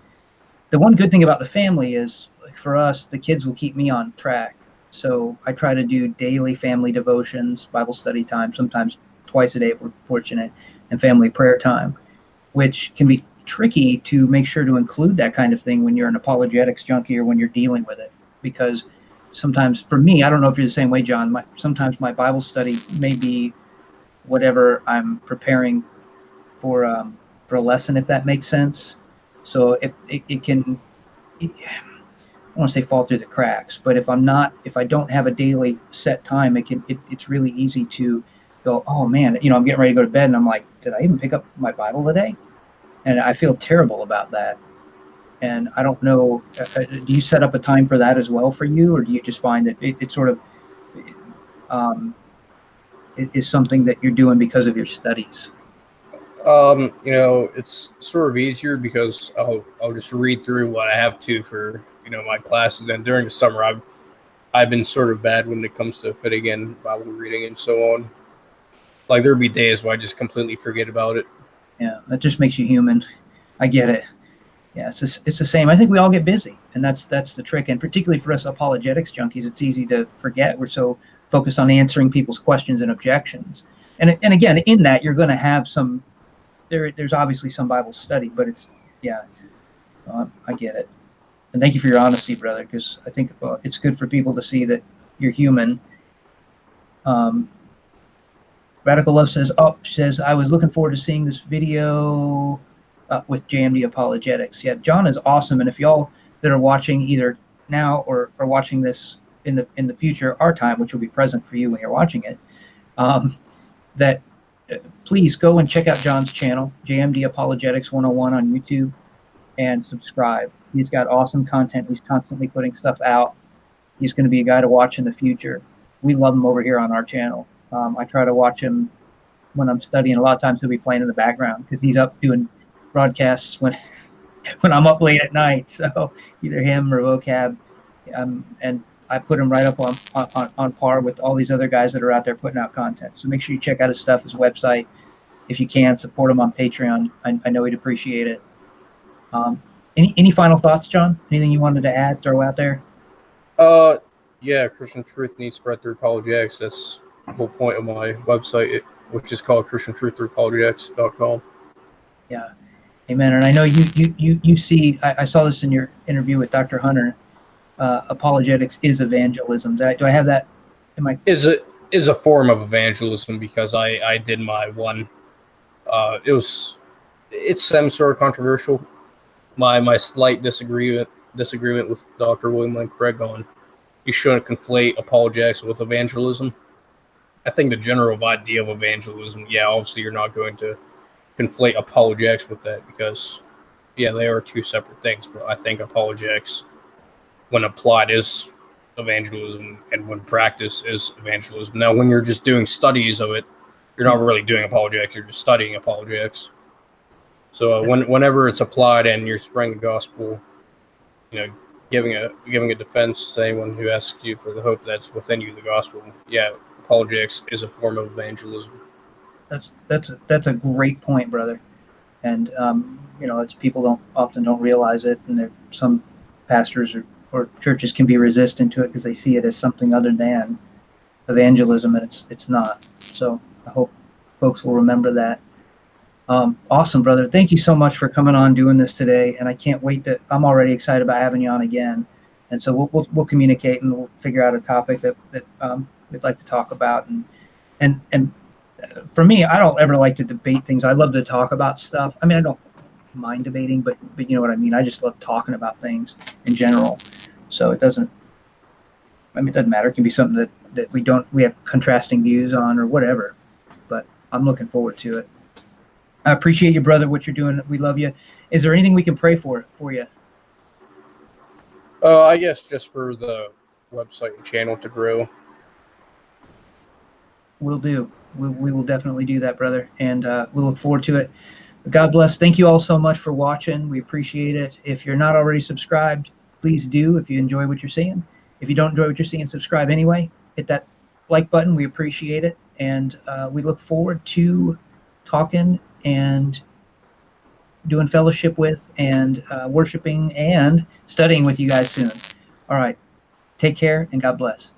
[SPEAKER 1] The one good thing about the family is, like for us, the kids will keep me on track. So I try to do daily family devotions, Bible study time, sometimes twice a day if we're fortunate, and family prayer time, which can be tricky to make sure to include that kind of thing when you're an apologetics junkie or when you're dealing with it. Because sometimes, for me, I don't know if you're the same way, John, sometimes my Bible study may be whatever I'm preparing for a lesson, if that makes sense. So it can, I don't want to say fall through the cracks, but if I don't have a daily set time, it's really easy to go, oh man, I'm getting ready to go to bed and I'm like, did I even pick up my Bible today? And I feel terrible about that. And I don't know, do you set up a time for that as well for you, or do you just find that it sort of it is something that you're doing because of your studies?
[SPEAKER 2] It's sort of easier because I'll just read through what I have to for my classes. And during the summer, I've been sort of bad when it comes to fitting in Bible reading and so on. Like there'll be days where I just completely forget about it.
[SPEAKER 1] Yeah, that just makes you human. I get it. Yeah, it's the same. I think we all get busy, and that's the trick. And particularly for us apologetics junkies, it's easy to forget. We're so focused on answering people's questions and objections. And again, in that you're going to have some. There's obviously some Bible study, but I get it. And thank you for your honesty, brother, because I think it's good for people to see that you're human. Radical Love says, I was looking forward to seeing this video with JMD Apologetics. Yeah, John is awesome. And if y'all that are watching either now or are watching this in the future, our time, which will be present for you when you're watching it, please go and check out John's channel, JMD Apologetics101 on YouTube, and subscribe. He's got awesome content. He's constantly putting stuff out. He's going to be a guy to watch in the future. We love him over here on our channel. I try to watch him when I'm studying. A lot of times he'll be playing in the background because he's up doing broadcasts when I'm up late at night. So either him or vocab, and I put him right up on par with all these other guys that are out there putting out content. So make sure you check out his stuff, his website. If you can, support him on Patreon. I know he'd appreciate it. Any final thoughts, John? Anything you wanted to add, throw out there?
[SPEAKER 2] Yeah, Christian truth needs spread through apologetics. That's the whole point of my website, which is called ChristianTruthThroughApologetics.com.
[SPEAKER 1] Yeah, amen. And I know you see. I saw this in your interview with Dr. Hunter. Apologetics is evangelism. Do I have that?
[SPEAKER 2] Is a form of evangelism because I did my one. It's some sort of controversial. My slight disagreement with Dr. William Lane Craig on you shouldn't conflate apologetics with evangelism. I think the general idea of evangelism, obviously you're not going to conflate apologetics with that because, they are two separate things. But I think apologetics, when applied, is evangelism, and when practiced is evangelism. Now, when you're just doing studies of it, you're not really doing apologetics. You're just studying apologetics. So whenever it's applied and you're spreading the gospel, giving a defense to anyone who asks you for the hope that's within you, the gospel. Apologetics is a form of evangelism.
[SPEAKER 1] That's a great point, brother. And it's people often don't realize it, and some pastors or churches can be resistant to it because they see it as something other than evangelism, and it's not. So I hope folks will remember that. Awesome, brother. Thank you so much for coming on, doing this today, and I can't wait I'm already excited about having you on again. And so we'll communicate and we'll figure out a topic that we'd like to talk about. And for me, I don't ever like to debate things. I love to talk about stuff. I mean, I don't mind debating, but you know what I mean. I just love talking about things in general. So it doesn't matter. It can be something that we have contrasting views on or whatever. But I'm looking forward to it. I appreciate you, brother, what you're doing. We love you. Is there anything we can pray for you?
[SPEAKER 2] I guess just for the website and channel to grow.
[SPEAKER 1] Will do. We will definitely do that, brother, and we'll look forward to it. God bless. Thank you all so much for watching. We appreciate it. If you're not already subscribed, please do. If you enjoy what you're seeing. If you don't enjoy what you're seeing, subscribe anyway. Hit that like button. We appreciate it, and we look forward to talking and doing fellowship with and worshiping and studying with you guys soon. All right. Take care and God bless.